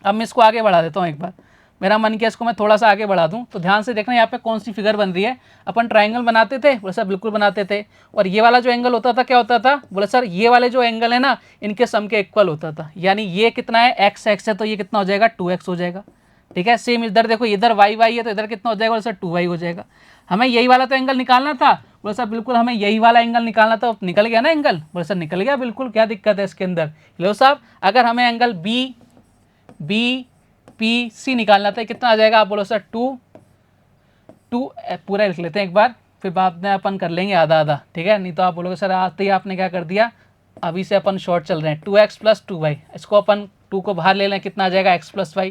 अब मैं इसको आगे बढ़ा देता हूँ एक बार। मेरा मन किया इसको मैं थोड़ा सा आगे बढ़ा दूँ। तो ध्यान से देखना यहाँ पे कौन सी फिगर बन रही है। अपन ट्राइंगल बनाते थे, बोले सर बिल्कुल बनाते थे। और ये वाला जो एंगल होता था क्या होता था? बोले सर ये वाले जो एंगल है ना इनके सम के इक्वल होता था। यानी ये कितना है? एक्स एक्स है तो ये कितना हो जाएगा? 2x हो जाएगा। ठीक है, सेम इधर देखो, इधर वाई वाई है तो इधर कितना हो जाएगा? बोले सर 2y हो जाएगा। हमें यही वाला तो एंगल निकालना था। बोले सर बिल्कुल हमें यही वाला एंगल निकालना था। निकल गया ना एंगल? बोले सर निकल गया, बिल्कुल, क्या दिक्कत है इसके अंदर। लो साहब, अगर हमें एंगल बी पी सी निकालना था, कितना आ जाएगा? आप बोलो सर 2 पूरा लिख लेते हैं एक बार, फिर बाद में अपन कर लेंगे आधा आधा। ठीक है, नहीं तो आप बोलोगे सर आते ही आपने क्या कर दिया। अभी से अपन शॉर्ट चल रहे हैं। 2x + 2y, इसको अपन 2 को बाहर ले लें, कितना आ जाएगा? x + y।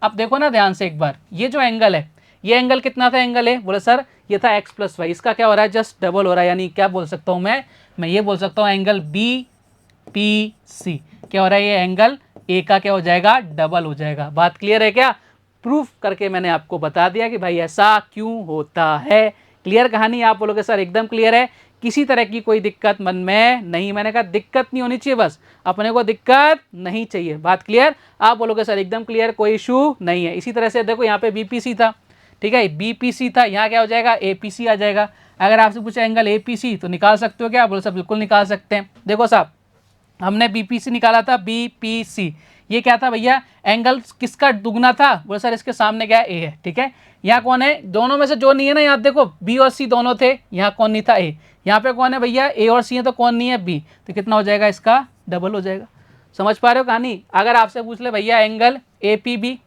अब देखो ना ध्यान से एक बार, ये जो एंगल है, ये एंगल कितना था? एंगल है, बोले सर ये था x + y। इसका क्या हो रहा है? जस्ट डबल हो रहा है। यानी क्या बोल सकता हूँ मैं ये बोल सकता हूँ एंगल BPC क्या हो रहा है? ये एंगल ए का क्या हो जाएगा? डबल हो जाएगा। बात क्लियर है क्या? प्रूफ करके मैंने आपको बता दिया कि भाई ऐसा क्यों होता है। क्लियर कहानी? आप बोलोगे सर एकदम क्लियर है, किसी तरह की कोई दिक्कत मन में नहीं। मैंने कहा दिक्कत नहीं होनी चाहिए, बस अपने को दिक्कत नहीं चाहिए। बात क्लियर? आप बोलोगे सर एकदम क्लियर, कोई इशू नहीं है। इसी तरह से देखो यहाँ पे BPC था, ठीक है, BPC था, यहाँ क्या हो जाएगा? APC आ जाएगा। अगर आपसे पूछा एंगल APC तो निकाल सकते हो क्या? बोलो सर बिल्कुल निकाल सकते हैं। देखो साहब, हमने BPC निकाला था, BPC ये क्या था भैया? एंगल किसका दुगना था? बोले सर इसके सामने क्या है? A है। ठीक है, यहाँ कौन है? दोनों में से जो नहीं है ना, यहाँ देखो B और C दोनों थे, यहाँ कौन नहीं था? A। यहाँ पे कौन है भैया? A और C है तो कौन नहीं है? B। तो कितना हो जाएगा? इसका डबल हो जाएगा। समझ पा रहे हो कहानी? अगर आपसे पूछ ले भैया एंगल APB,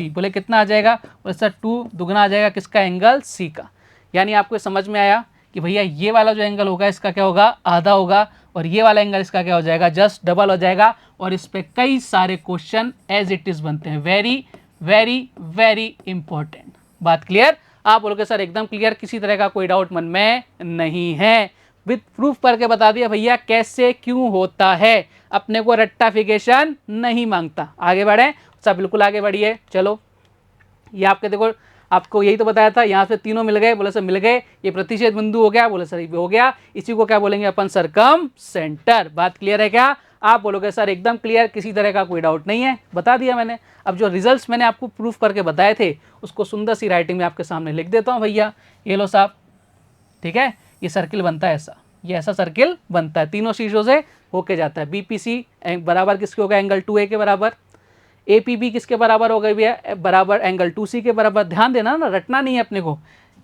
बोले कितना आ जाएगा? बोले सर 2 दुगना आ जाएगा किसका? एंगल C का। यानी आपको समझ में आया कि भैया ये वाला जो एंगल होगा इसका क्या होगा? आधा होगा, और ये वाला एंगल इसका क्या हो जाएगा? जस्ट डबल हो जाएगा। और इस पे कई सारे क्वेश्चन एज इट इज बनते हैं। Very very very important. बात क्लियर? आप बोलोगे सर एकदम क्लियर, किसी तरह का कोई डाउट मन में नहीं है। विद प्रूफ करके बता दिया भैया कैसे क्यों होता है। अपने को रट्टाफिकेशन नहीं मांगता। आगे बढ़े सब, बिल्कुल आगे बढ़िए। चलो, ये आपके देखो, आपको यही तो बताया था, यहाँ से तीनों मिल गए। बोले सर मिल गए, ये प्रतिच्छेद बिंदु हो गया। बोले सर ये हो गया, इसी को क्या बोलेंगे अपन? सरकम सेंटर। बात क्लियर है क्या? आप बोलोगे सर एकदम क्लियर, किसी तरह का कोई डाउट नहीं है, बता दिया मैंने। अब जो रिजल्ट्स मैंने आपको प्रूफ करके बताए थे उसको सुंदर सी राइटिंग में आपके सामने लिख देता हूँ भैया। ये लो साहब, ठीक है, ये सर्किल बनता है ऐसा, ये ऐसा सर्किल बनता है, तीनों शीशों से होके जाता है। BPC बराबर किसके होगा? एंगल 2A के बराबर। APB किसके बराबर हो गई भैया? बराबर एंगल 2C के बराबर। ध्यान देना ना, रटना नहीं है अपने को।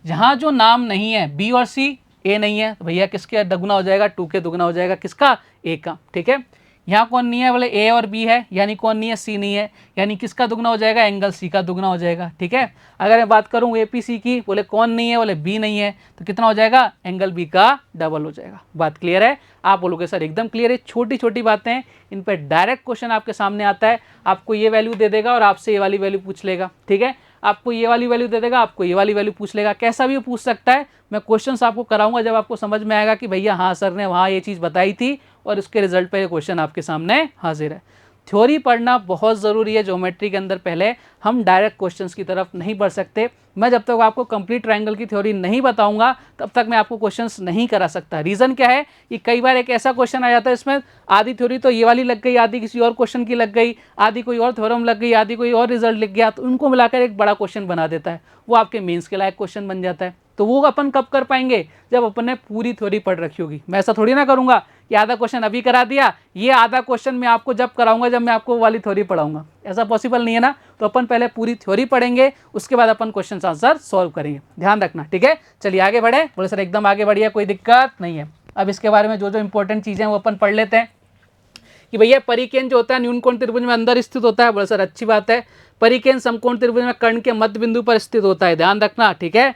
जहाँ जो नाम नहीं है B और C, A नहीं है, तो भैया किसके दुगना हो जाएगा? 2 के दुगना हो जाएगा किसका? A का। ठीक है, यहाँ कौन नहीं है? बोले A और B है, यानी कौन नहीं है? C नहीं है, यानी किसका दुगना हो जाएगा? एंगल C का दुगना हो जाएगा। ठीक है, अगर मैं बात करूँ APC की, बोले कौन नहीं है? बोले B नहीं है, तो कितना हो जाएगा? एंगल B का डबल हो जाएगा। बात क्लियर है? आप बोलोगे सर एकदम क्लियर है। छोटी छोटी बातें, इन पर डायरेक्ट क्वेश्चन आपके सामने आता है। आपको ये वैल्यू दे देगा और आपसे ये वाली वैल्यू पूछ लेगा। ठीक है, आपको ये वाली वैल्यू दे देगा, आपको ये वाली वैल्यू पूछ लेगा, कैसा भी पूछ सकता है। मैं क्वेश्चंस आपको कराऊंगा जब आपको समझ में आएगा कि भैया हाँ सर ने वहाँ ये चीज़ बताई थी और इसके रिजल्ट पे ये क्वेश्चन आपके सामने हाजिर है। थ्योरी पढ़ना बहुत ज़रूरी है ज्योमेट्री के अंदर। पहले हम डायरेक्ट क्वेश्चंस की तरफ नहीं बढ़ सकते। मैं जब तक आपको कंप्लीट ट्रायंगल की थ्योरी नहीं बताऊंगा तब तक मैं आपको क्वेश्चंस नहीं करा सकता। रीज़न क्या है कि कई बार एक ऐसा क्वेश्चन आ जाता है, इसमें आधी थ्योरी तो ये वाली लग गई, आधी किसी और क्वेश्चन की लग गई, आधी कोई और थ्योरम लग गई, आधी कोई और रिजल्ट लिख गया, तो उनको मिलाकर एक बड़ा क्वेश्चन बना देता है। वो आपके मेंस के लायक क्वेश्चन बन जाता है। तो वो अपन कब कर पाएंगे? जब अपन ने पूरी थ्योरी पढ़ रखी होगी। मैं ऐसा थोड़ी ना करूंगा कि आधा क्वेश्चन अभी करा दिया, ये आधा क्वेश्चन मैं आपको जब कराऊंगा जब मैं आपको वाली थ्योरी पढ़ाऊंगा। ऐसा पॉसिबल नहीं है ना। तो अपन पहले पूरी थ्योरी पढ़ेंगे, उसके बाद अपन क्वेश्चन आंसर सॉल्व करेंगे। ध्यान रखना, ठीक है। चलिए आगे बढ़े। बोले सर एकदम आगे बढ़िए, कोई दिक्कत नहीं है। अब इसके बारे में जो जो इंपॉर्टेंट चीज़ें हैं वो अपन पढ़ लेते हैं। कि भैया परिकेंद्र जो होता है न्यून कोण त्रिभुज में अंदर स्थित होता है। बोले सर अच्छी बात है। परिकेंद्र समकोण त्रिभुज में कर्ण के मध्य बिंदु पर स्थित होता है, ध्यान रखना, ठीक है।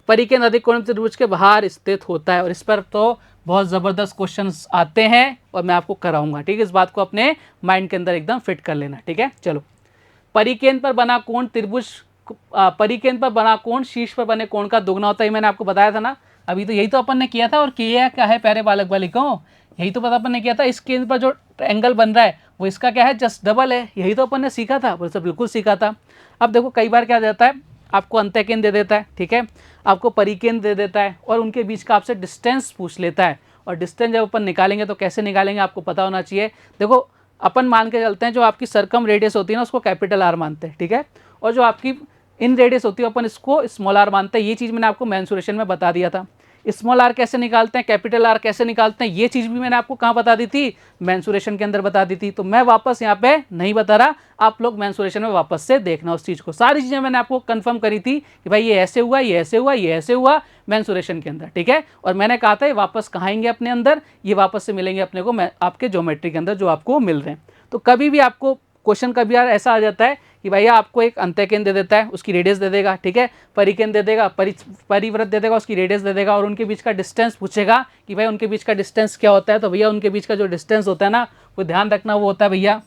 परिकेंद्र अधिक कोण त्रिभुज के बाहर स्थित होता है, और इस पर तो बहुत ज़बरदस्त क्वेश्चंस आते हैं और मैं आपको कराऊंगा, ठीक है। इस बात को अपने माइंड के अंदर एकदम फिट कर लेना, ठीक है। चलो, परिकेंद्र पर बना कोण त्रिभुज, परिकेंद्र पर बना कोण शीर्ष पर बने कोण का दुगना होता है, मैंने आपको बताया था ना। अभी तो यही तो अपन ने किया था, और किया क्या है प्यारे बालक बालिकाओं, यही तो पता अपन ने किया था। इस केंद्र पर जो एंगल बन रहा है वो इसका क्या है, जस्ट डबल है। यही तो अपन ने सीखा था, बोले सर बिल्कुल सीखा था। अब देखो कई बार क्या जाता है, आपको अंतःकेंद्र दे देता है, ठीक है, आपको परिकेंद्र दे देता है, और उनके बीच का आपसे डिस्टेंस पूछ लेता है। और डिस्टेंस जब अपन निकालेंगे तो कैसे निकालेंगे आपको पता होना चाहिए। देखो अपन मान के चलते हैं जो आपकी सरकम रेडियस होती है ना उसको कैपिटल आर मानते हैं, ठीक है, और जो आपकी इन रेडियस होती है अपन इसको स्मॉल आर मानते हैं। ये चीज़ मैंने आपको मेंसुरेशन में बता दिया था। स्मॉल आर कैसे निकालते हैं, कैपिटल आर कैसे निकालते हैं, ये चीज़ भी मैंने आपको कहाँ बता दी थी, मेंसुरेशन के अंदर बता दी थी। तो मैं वापस यहाँ पे नहीं बता रहा, आप लोग मेंसुरेशन में वापस से देखना उस चीज़ को। सारी चीज़ें मैंने आपको कंफर्म करी थी कि भाई ये ऐसे हुआ, ये ऐसे हुआ, ये ऐसे हुआ मेंसुरेशन के अंदर, ठीक है। और मैंने कहा था ये वापस कहाँ आएंगे अपने अंदर, ये वापस से मिलेंगे अपने को आपके ज्योमेट्री के अंदर जो आपको मिल रहे हैं। तो कभी भी आपको क्वेश्चन कभी यार ऐसा आ जाता है कि भैया आपको एक अंतःकेंद्र दे देता है, उसकी रेडियस दे देगा, ठीक है, परिकेंद्र दे देगा, परिवृत्त दे देगा, उसकी रेडियस दे देगा, और उनके बीच का डिस्टेंस पूछेगा कि भाई उनके बीच का डिस्टेंस क्या होता है। तो भैया उनके बीच का जो डिस्टेंस होता है ना, वो ध्यान रखना, वो होता है भैया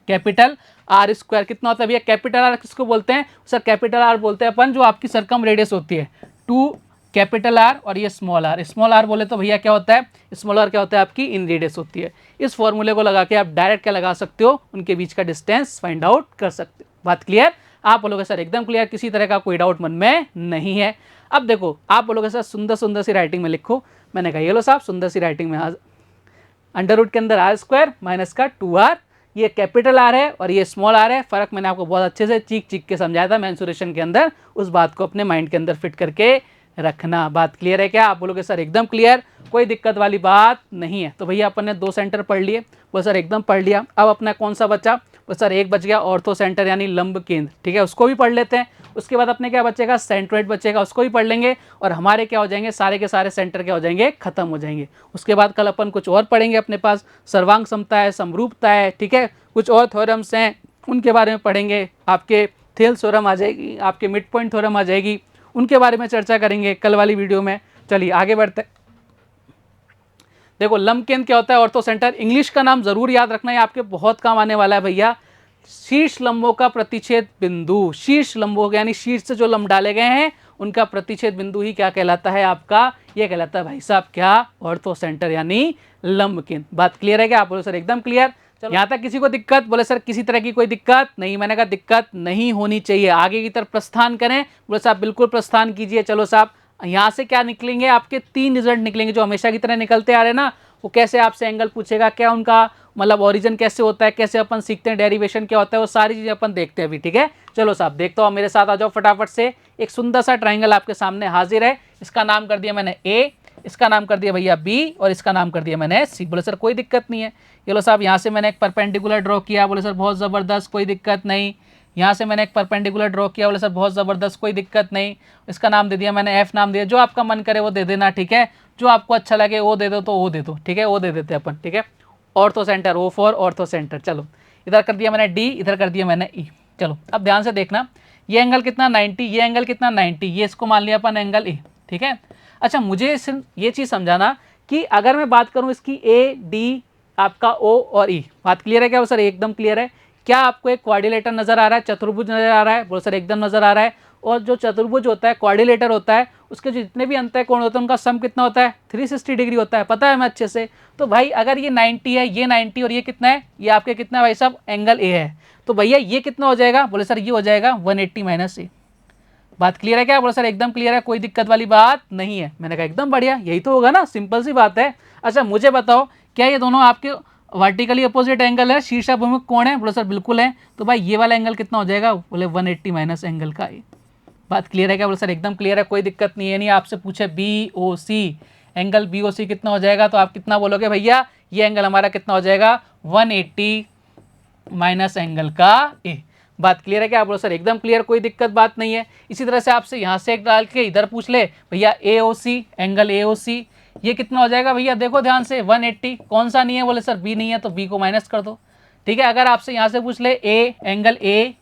कैपिटल आर स्क्वायर। कितना होता है भैया, कैपिटल आर किसको बोलते हैं सर, कैपिटल आर बोलते हैं अपन जो आपकी सरकम रेडियस होती है, 2 कैपिटल आर और ये स्मॉल आर। स्मॉल आर बोले तो भैया क्या होता है, स्मॉल आर क्या होता है, आपकी इन रेडियस होती है। इस फॉर्मूले को लगा के आप डायरेक्ट क्या लगा सकते हो, उनके बीच का डिस्टेंस फाइंड आउट कर सकते हो। बात क्लियर, आप बोलोगे सर एकदम क्लियर, किसी तरह का कोई डाउट मन में नहीं है। अब देखो आप बोलोगे सर सुंदर सुंदर सी राइटिंग में लिखो, मैंने कहा ये लो साहब सुंदर सी राइटिंग में, अंडर रूट के अंदर आर स्क्वायर माइनस का 2r, ये कैपिटल आर है और ये स्मॉल आर है। फर्क मैंने आपको बहुत अच्छे से चीख चीख के समझाया था मेंसुरेशन के अंदर, उस बात को अपने माइंड के अंदर फिट करके रखना। बात क्लियर है क्या, आप बोलोगे सर एकदम क्लियर, कोई दिक्कत वाली बात नहीं है। तो भैया अपन ने 2 सेंटर पढ़ लिए, वो सर एकदम पढ़ लिया। अब अपना कौन सा बचा, वो सर एक बच गया ऑर्थो सेंटर यानी लंब केंद्र, ठीक है, उसको भी पढ़ लेते हैं। उसके बाद अपने क्या बचेगा, सेंट्रोइड बचेगा, उसको भी पढ़ लेंगे, और हमारे क्या हो जाएंगे, सारे के सारे सेंटर क्या हो जाएंगे, खत्म हो जाएंगे। उसके बाद कल अपन कुछ और पढ़ेंगे, अपने पास सर्वांग समता है, समरूपता है, ठीक है, कुछ और थ्योरम्स हैं उनके बारे में पढ़ेंगे। आपके थेल्स थ्योरम आ जाएगी, आपके मिड पॉइंट थ्योरम आ जाएगी, उनके बारे में चर्चा करेंगे कल वाली वीडियो में। चलिए आगे बढ़ते। देखो लंब केंद्र क्या होता है, ऑर्थो सेंटर, इंग्लिश का नाम जरूर याद रखना है, आपके बहुत काम आने वाला है भैया। शीर्ष लंबों का प्रतिच्छेद बिंदु, शीर्ष लंबों यानी शीर्ष से जो लंब डाले गए हैं उनका प्रतिच्छेद बिंदु ही क्या कहलाता है आपका, ये कहलाता है भाई साहब क्या, ऑर्थो सेंटर यानी लंब केंद्र। बात क्लियर है क्या, आप बोलो सर एकदम क्लियर। यहाँ तक किसी को दिक्कत, बोले सर किसी तरह की कोई दिक्कत नहीं, मैंने कहा दिक्कत नहीं होनी चाहिए। आगे की तरफ प्रस्थान करें, बोले साहब बिल्कुल प्रस्थान कीजिए। चलो साहब यहाँ से क्या निकलेंगे, आपके 3 रिजल्ट निकलेंगे जो हमेशा की तरह निकलते आ रहे हैं ना। वो कैसे आपसे एंगल पूछेगा, क्या उनका मतलब ओरिजिन कैसे होता है, कैसे अपन सीखते हैं, डेरिवेशन क्या होता है, वो सारी चीज़ें अपन देखते हैं अभी, ठीक है। चलो साहब देखते हो, मेरे साथ आ जाओ फटाफट से। एक सुंदर सा ट्राइंगल आपके सामने हाजिर है, इसका नाम कर दिया मैंने ए, इसका नाम कर दिया भैया बी, और इसका नाम कर दिया मैंने सी। बोले सर कोई दिक्कत नहीं है। ये लो साहब यहाँ से मैंने एक परपेंडिकुलर ड्रॉ किया, बोले सर बहुत ज़बरदस्त, कोई दिक्कत नहीं। यहाँ से मैंने एक परपेंडिकुलर ड्रॉ किया, बोले सर बहुत ज़बरदस्त, कोई दिक्कत नहीं। इसका नाम दे दिया मैंने एफ नाम दिया, जो आपका मन करे वो दे देना, ठीक है, जो आपको अच्छा लगे वो दे दो तो वो दे दो, ठीक है, वो दे देते अपन, ठीक है। Orthocentre, O for orthocentre. चलो इधर कर दिया मैंने डी, इधर कर दिया मैंने ई। चलो अब ध्यान से देखना, ये एंगल कितना 90, ये एंगल कितना 90, ये इसको मान लिया अपन एंगल ए, ठीक है। अच्छा मुझे ये चीज़ समझाना कि अगर मैं बात करूँ इसकी ए डी आपका ओ और ई, बात क्लियर है क्या, वो सर एकदम क्लियर है। क्या आपको एक क्वाड्रिलेटर नजर आ रहा है, चतुर्भुज नजर आ रहा है, बोलो सर एकदम नजर आ रहा है। और जो चतुर्भुज होता है, क्वाड्रिलेटर होता है, उसके जितने भी अंतःकोण होते हैं उनका सम कितना होता है, 360 डिग्री होता है, पता है मैं अच्छे से। तो भाई अगर ये 90 है, ये 90 और ये कितना है, ये आपके कितना है भाई साहब, एंगल ए है। तो भैया ये कितना हो जाएगा, बोले सर ये हो जाएगा 180 माइनस ए। बात क्लियर है क्या, बोले सर एकदम क्लियर है, कोई दिक्कत वाली बात नहीं है। मैंने कहा एकदम बढ़िया, यही तो होगा ना, सिंपल सी बात है। अच्छा मुझे बताओ क्या ये दोनों आपके वर्टिकली अपोजिट एंगल है, शीर्षाभिमुख कोण है, बोले सर बिल्कुल है। तो भाई ये वाला एंगल कितना हो जाएगा, बोले 180 माइनस एंगल का ए। बात क्लियर है क्या, बोले सर एकदम क्लियर है, कोई दिक्कत नहीं है। नहीं आपसे पूछे बी ओ सी, एंगल बी ओ सी कितना हो जाएगा, तो आप कितना बोलोगे भैया, ये एंगल हमारा कितना हो जाएगा 180 माइनस एंगल का ए। बात क्लियर है क्या, आप बोलो सर एकदम क्लियर, कोई दिक्कत बात नहीं है। इसी तरह से आपसे यहाँ से एक डाल के इधर पूछ ले भैया ए O C, angle A O सी, ये कितना हो जाएगा भैया, देखो ध्यान से 180। कौन सा नहीं है, बोले सर बी नहीं है, तो बी को माइनस कर दो। ठीक है, अगर आपसे यहाँ से पूछ ले A angle A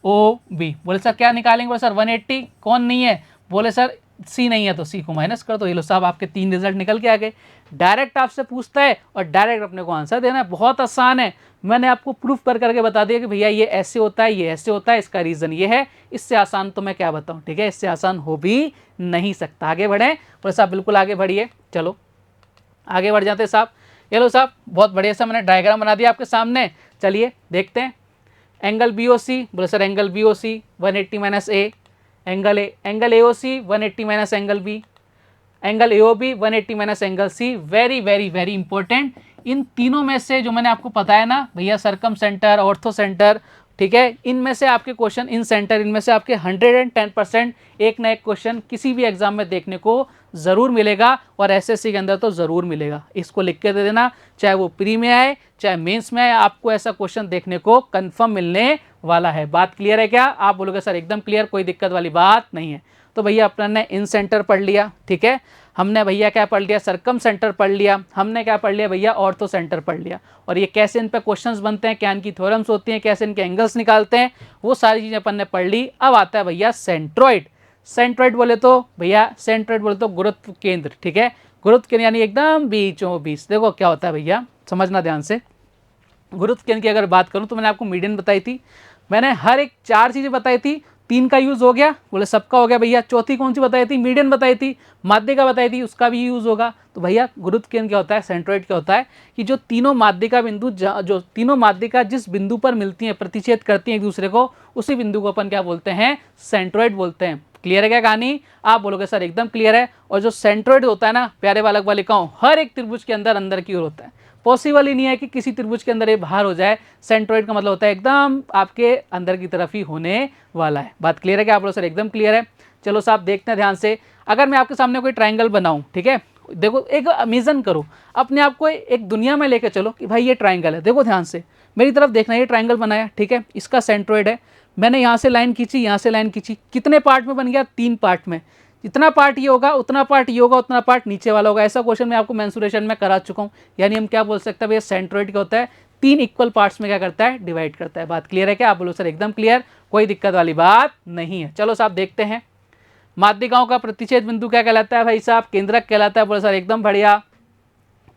O B, बोले सर क्या निकालेंगे, बोले सर 180। कौन नहीं है, बोले सर सी नहीं है, तो सी को माइनस कर दो। ये लो साहब आपके 3 रिजल्ट निकल के आ गए। डायरेक्ट आपसे पूछता है और डायरेक्ट अपने को आंसर देना है, बहुत आसान है। मैंने आपको प्रूफ कर करके बता दिया कि भैया ये ऐसे होता है, ये ऐसे होता है, इसका रीज़न ये है। इससे आसान तो मैं क्या बताऊँ, ठीक है, इससे आसान हो भी नहीं सकता। आगे बढ़ें, बोले साहब बिल्कुल आगे बढ़िए। चलो आगे बढ़ जाते साहब। ये लो साहब बहुत बढ़िया सा मैंने डायग्राम बना दिया आपके सामने। चलिए देखते हैं। एंगल बी ओ सी, बोले sir angle B O C 180 minus A, angle A O C 180 minus angle B, angle A O B 180 minus angle C. Very very very important. इन तीनों में से जो मैंने आपको बताया ना भैया, सरकम सेंटर, ऑर्थो सेंटर, ठीक है, इनमें से आपके क्वेश्चन, इन सेंटर, इनमें से आपके 110% एक ना एक क्वेश्चन किसी भी एग्जाम में देखने को ज़रूर मिलेगा, और एसएससी के अंदर तो ज़रूर मिलेगा। इसको लिख के दे देना, चाहे वो प्री में आए चाहे मेंस में आए, आपको ऐसा क्वेश्चन देखने को कंफर्म मिलने वाला है। बात क्लियर है क्या? आप बोलोगे सर एकदम क्लियर, कोई दिक्कत वाली बात नहीं है। तो भैया अपन ने इन सेंटर पढ़ लिया, ठीक है, हमने भैया क्या पढ़ लिया, सरकम सेंटर पढ़ लिया, हमने क्या पढ़ लिया भैया, ऑर्थो सेंटर पढ़ लिया। और ये कैसे इन पे क्वेश्चंस बनते हैं, क्या इनकी थ्योरम्स होती हैं, कैसे इनके एंगल्स निकालते हैं, वो सारी चीज़ें अपन ने पढ़ ली। अब आता है भैया सेंट्रोइड। सेंट्रोइड बोले तो भैया, सेंट्रोइड बोले तो गुरुत्व केंद्र, ठीक है, गुरुत्व केंद्र यानी एकदम बीचों बीच। देखो क्या होता है भैया, समझना ध्यान से। गुरुत्व केंद्र की अगर बात करूँ तो मैंने आपको मीडियन बताई थी, मैंने हर एक 4 चीज़ें बताई थी। 3 का यूज़ हो गया, बोले सबका हो गया भैया। चौथी कौन सी बताई थी, मीडियन बताई थी, माध्यिका बताई थी, उसका भी यूज़ होगा। तो भैया गुरुत्व केंद्र क्या होता है, सेंट्रोइड क्या होता है, कि जो तीनों माध्यिका बिंदु, जो तीनों माध्यिका जिस बिंदु पर मिलती हैं, प्रतिच्छेद करती हैं एक दूसरे को, उसी बिंदु को अपन क्या बोलते हैं, सेंट्रोइड बोलते हैं। क्लियर है क्या कहानी? आप बोलोगे सर एकदम क्लियर है। और जो सेंट्रोइड होता है ना प्यारे बालक बालिकाओं, हर एक त्रिभुज के अंदर अंदर की ओर होता है। पॉसिबल ही नहीं है कि किसी त्रिभुज के अंदर ये बाहर हो जाए। सेंट्रोइड का मतलब होता है एकदम आपके अंदर की तरफ ही होने वाला है। बात क्लियर है क्या आप लोग? सर एकदम क्लियर है। चलो साहब देखते हैं ध्यान से। अगर मैं आपके सामने कोई ट्राइंगल बनाऊं, ठीक है, देखो एक इमेजिन करो, अपने आप को एक दुनिया में लेकर चलो कि भाई ये ट्राइंगल है। देखो ध्यान से मेरी तरफ देखना, ये ट्राइंगल बनाया, ठीक है, इसका सेंट्रोइड है। मैंने यहाँ से लाइन खींची, यहाँ से लाइन खींची, कितने पार्ट में बन गया, 3 पार्ट में। जितना पार्ट ये होगा उतना पार्ट ये होगा, उतना पार्ट नीचे वाला होगा। ऐसा क्वेश्चन मैं आपको मेंसुरेशन में करा चुका हूँ। यानी हम क्या बोल सकते हैं भैया, सेंट्रोइड क्या होता है, 3 इक्वल पार्ट्स में क्या करता है, डिवाइड करता है। बात क्लियर है क्या? आप बोलो सर एकदम क्लियर, कोई दिक्कत वाली बात नहीं है। चलो साहब देखते हैं। माध्यिकाओं का प्रतिच्छेद बिंदु क्या कहलाता है भाई साहब, केंद्रक कहलाता है। बोलो सर एकदम बढ़िया।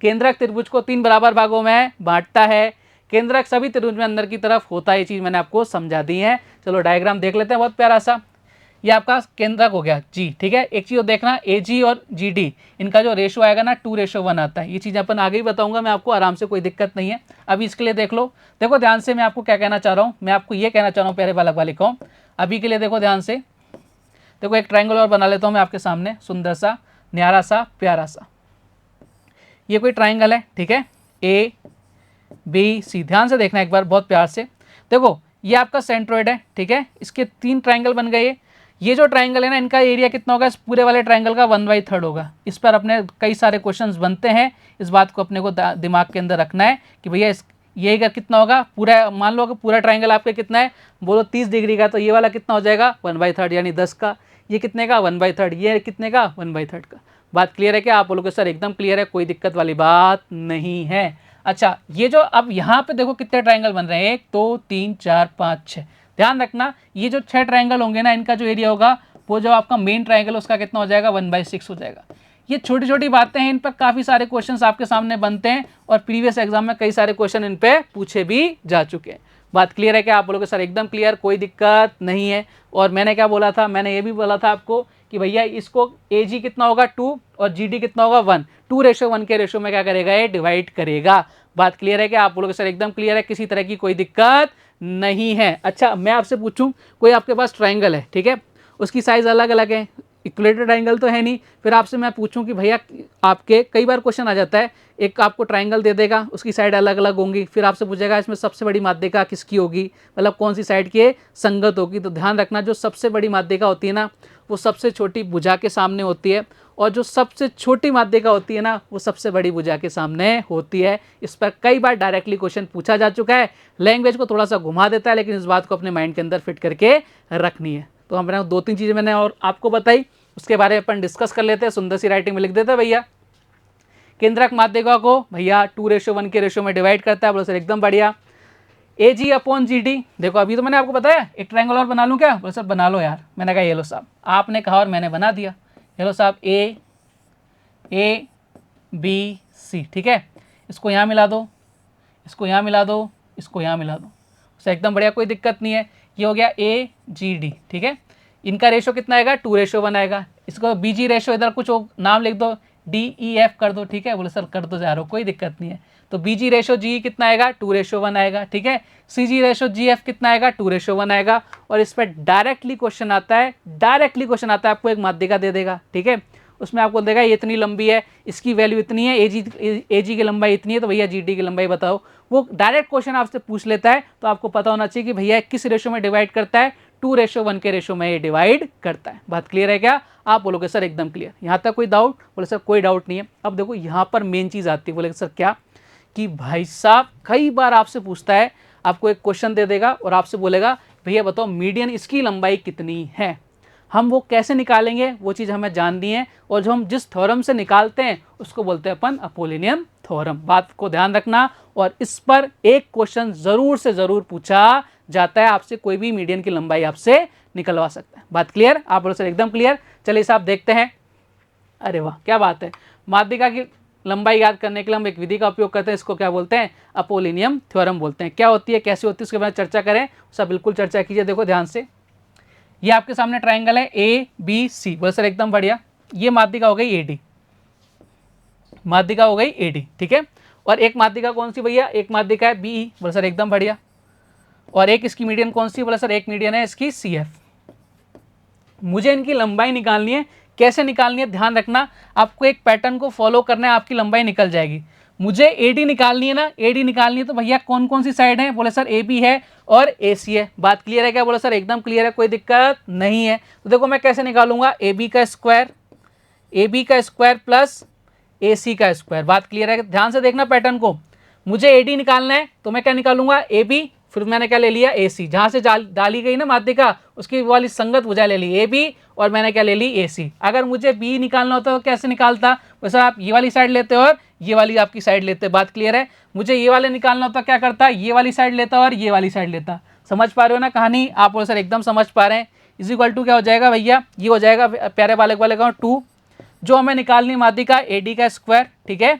केंद्रक त्रिभुज को 3 बराबर भागों में बांटता है। केंद्रक सभी त्रिभुज में अंदर की तरफ होता है, ये चीज़ मैंने आपको समझा दी है। चलो डायग्राम देख लेते हैं, बहुत प्यारा सा। ये आपका केंद्रक हो गया जी, ठीक है। एक चीज़ देखना, ए जी और जी डी, इनका जो रेशो आएगा ना 2:1 आता है। ये चीज़ अपन आगे ही बताऊंगा मैं आपको, आराम से, कोई दिक्कत नहीं है। अभी इसके लिए देख लो, देखो ध्यान से मैं आपको क्या कहना चाह रहा हूँ। मैं आपको ये कहना चाह रहा हूँ प्यारे बालक बालिकाओं, अभी के लिए देखो ध्यान से। देखो एक ट्राइंगल और बना लेता हूँ मैं आपके सामने, सुंदर सा, न्यारा सा, प्यारा सा। ये कोई ट्राइंगल है, ठीक है, ए बी सी। ध्यान से देखना एक बार बहुत प्यार से। देखो ये आपका सेंट्रोइड है, ठीक है, इसके 3 ट्राइंगल बन गए। ये जो ट्राइंगल है ना, इनका एरिया कितना होगा, इस पूरे वाले ट्राइंगल का 1/3 होगा। इस पर अपने कई सारे क्वेश्चंस बनते हैं। इस बात को अपने को दिमाग के अंदर रखना है कि भैया ये का कितना होगा, पूरा मान लो कि पूरा ट्राइंगल आपका कितना है, बोलो 30 डिग्री का, तो ये वाला कितना हो जाएगा 1/3 यानी 10 का। ये कितने का 1/3, ये कितने का 1/3 का। बात क्लियर है क्या? आप बोलोगे सर एकदम क्लियर है, कोई दिक्कत वाली बात नहीं है। अच्छा ये जो अब यहाँ पे देखो कितने ट्राइंगल बन रहे हैं, 1 2 3 4 5 6। ध्यान रखना ये जो 6 ट्राइंगल होंगे ना, इनका जो एरिया होगा वो जो आपका मेन ट्राइंगल उसका कितना हो जाएगा, 1/6 हो जाएगा। ये छोटी छोटी बातें हैं, इन पर काफ़ी सारे क्वेश्चंस आपके सामने बनते हैं और प्रीवियस एग्जाम में कई सारे क्वेश्चन इन पे पूछे भी जा चुके हैं। बात क्लियर है क्या? आप बोलोगे सर एकदम क्लियर, कोई दिक्कत नहीं है। और मैंने क्या बोला था, मैंने ये भी बोला था आपको कि भैया इसको ए जी कितना होगा 2 और जी डी कितना होगा 1, 2:1 के रेशो में क्या करेगा, ये डिवाइड करेगा। बात क्लियर है क्या? आप बोलोगे सर एकदम क्लियर है, किसी तरह की कोई दिक्कत नहीं है। अच्छा मैं आपसे पूछूं, कोई आपके पास ट्राइंगल है, ठीक है, उसकी साइज़ अलग अलग है, इक्विलेटरल ट्राइंगल तो है नहीं, फिर आपसे मैं पूछूं कि भैया आपके कई बार क्वेश्चन आ जाता है, एक आपको ट्राइंगल दे देगा, उसकी साइड अलग अलग होंगी, फिर आपसे पूछेगा इसमें सबसे बड़ी माध्यिका किसकी होगी, मतलब कौन सी साइड की संगत होगी। तो ध्यान रखना जो सबसे बड़ी माध्यिका होती है ना, वो सबसे छोटी भुजा के सामने होती है, और जो सबसे छोटी माध्यिका होती है ना, वो सबसे बड़ी भुजा के सामने होती है। इस पर कई बार डायरेक्टली क्वेश्चन पूछा जा चुका है। लैंग्वेज को थोड़ा सा घुमा देता है, लेकिन इस बात को अपने माइंड के अंदर फिट करके रखनी है। तो हमने 2-3 चीज़ें मैंने और आपको बताई, उसके बारे में अपन डिस्कस कर लेते हैं। सुंदर सी राइटिंग में लिख देते हैं भैया, केंद्रक माध्यिका को भैया 2:1 के रेशो में डिवाइड करता है। बोलो सर एकदम बढ़िया। AG अपॉन GD, देखो अभी तो मैंने आपको बताया एक ट्रायंगल और बना लूँ क्या? बोलो सर बना लो यार। मैंने कहा ये लो साहब, आपने कहा और मैंने बना दिया। ये लो साहब ABC, ठीक है। इसको यहाँ मिला दो, इसको यहाँ मिला दो, इसको यहाँ मिला दो, सर एकदम बढ़िया, कोई दिक्कत नहीं है। ये हो गया AGD, ठीक है। इनका रेशो कितना आएगा? 2:1 आएगा। इसको BG रेशो इधर कुछ नाम लिख दो, DEF कर दो, ठीक है। बोले सर कर दो जा रहा हो, कोई दिक्कत नहीं है। तो BG रेशो GE कितना आएगा? 2:1 आएगा, ठीक है। CG रेशो GF कितना आएगा? 2:1 आएगा। और इस पर डायरेक्टली क्वेश्चन आता है, आपको एक माध्यिका दे देगा, ठीक है। उसमें आपको देगा ये इतनी लंबी है, इसकी वैल्यू इतनी है, AG की लंबाई इतनी है, तो भैया GD की लंबाई बताओ। वो डायरेक्ट क्वेश्चन आपसे पूछ लेता है, तो आपको पता होना चाहिए कि भैया किस रेशो में डिवाइड करता है? 2:1 के रेशो में ये डिवाइड करता है। बात क्लियर है क्या? आप बोलोगे सर एकदम क्लियर। यहाँ तक कोई डाउट? बोले सर कोई डाउट नहीं है। अब देखो यहाँ पर मेन चीज़ आती है। बोले सर क्या? कि भाई साहब कई बार आपसे पूछता है, आपको एक क्वेश्चन दे देगा और आपसे बोलेगा भैया बताओ मीडियन इसकी लंबाई कितनी है। हम वो कैसे निकालेंगे वो चीज़ हमें जाननी है, और जो हम जिस थ्योरम से निकालते हैं उसको बोलते हैं अपन अपोलिनियम थ्योरम। बात को ध्यान रखना, और इस पर एक क्वेश्चन ज़रूर से ज़रूर पूछा जाता है आपसे, कोई भी मीडियन की लंबाई आपसे निकलवा सकता है। बात क्लियर? आप बोलो सर एकदम क्लियर। चलिए साहब देखते हैं। अरे वाह क्या बात है। माध्यिका की लंबाई याद करने के लिए हम एक विधि का उपयोग करते हैं, इसको क्या बोलते हैं? अपोलिनियम थ्योरम बोलते हैं। क्या होती है, कैसे होती है, उसके बारे में चर्चा करें। सब बिल्कुल चर्चा कीजिए। देखो ध्यान से, ये आपके सामने ट्रायंगल है ABC। बोले सर एकदम बढ़िया। ये माध्यिका हो गई AD, माध्यिका हो गई AD, ठीक है। और एक माध्यिका कौन सी भैया? एक माध्यिका है BE। बोले सर एकदम बढ़िया। और एक इसकी मीडियन कौन सी? बोले सर एक मीडियन है इसकी CF। मुझे इनकी लंबाई निकालनी है। कैसे निकालनी है ध्यान रखना, आपको एक पैटर्न को फॉलो करना है, आपकी लंबाई निकल जाएगी। मुझे AD निकालनी है ना, AD निकालनी है, तो भैया कौन कौन सी साइड है? बोले सर AB है और AC है। बात क्लियर है क्या? बोले सर एकदम क्लियर है, कोई दिक्कत नहीं है। तो देखो मैं कैसे निकालूंगा, AB का स्क्वायर प्लस AC का स्क्वायर। बात क्लियर है? ध्यान से देखना पैटर्न को। मुझे AD निकालना है तो मैं क्या निकालूंगा? AB, फिर मैंने क्या ले लिया? AC। जहाँ से डाली गई ना माध्यिका उसकी वाली संगत भुजा ले ली AB, और मैंने क्या ले ली? AC। अगर मुझे B निकालना होता तो कैसे निकालता? वैसे आप ये वाली साइड लेते और ये वाली आपकी साइड लेते। बात क्लियर है? मुझे ये वाले निकालना होता क्या करता? ये वाली साइड लेता और ये वाली साइड लेता। समझ पा रहे हो ना कहानी? आप बोलो सर एकदम समझ पा रहे हैं। इज इक्वल टू क्या हो जाएगा भैया? ये हो जाएगा प्यारे बालक वाले का 2, जो हमें निकालनी माध्यिका AD का स्क्वायर, ठीक है,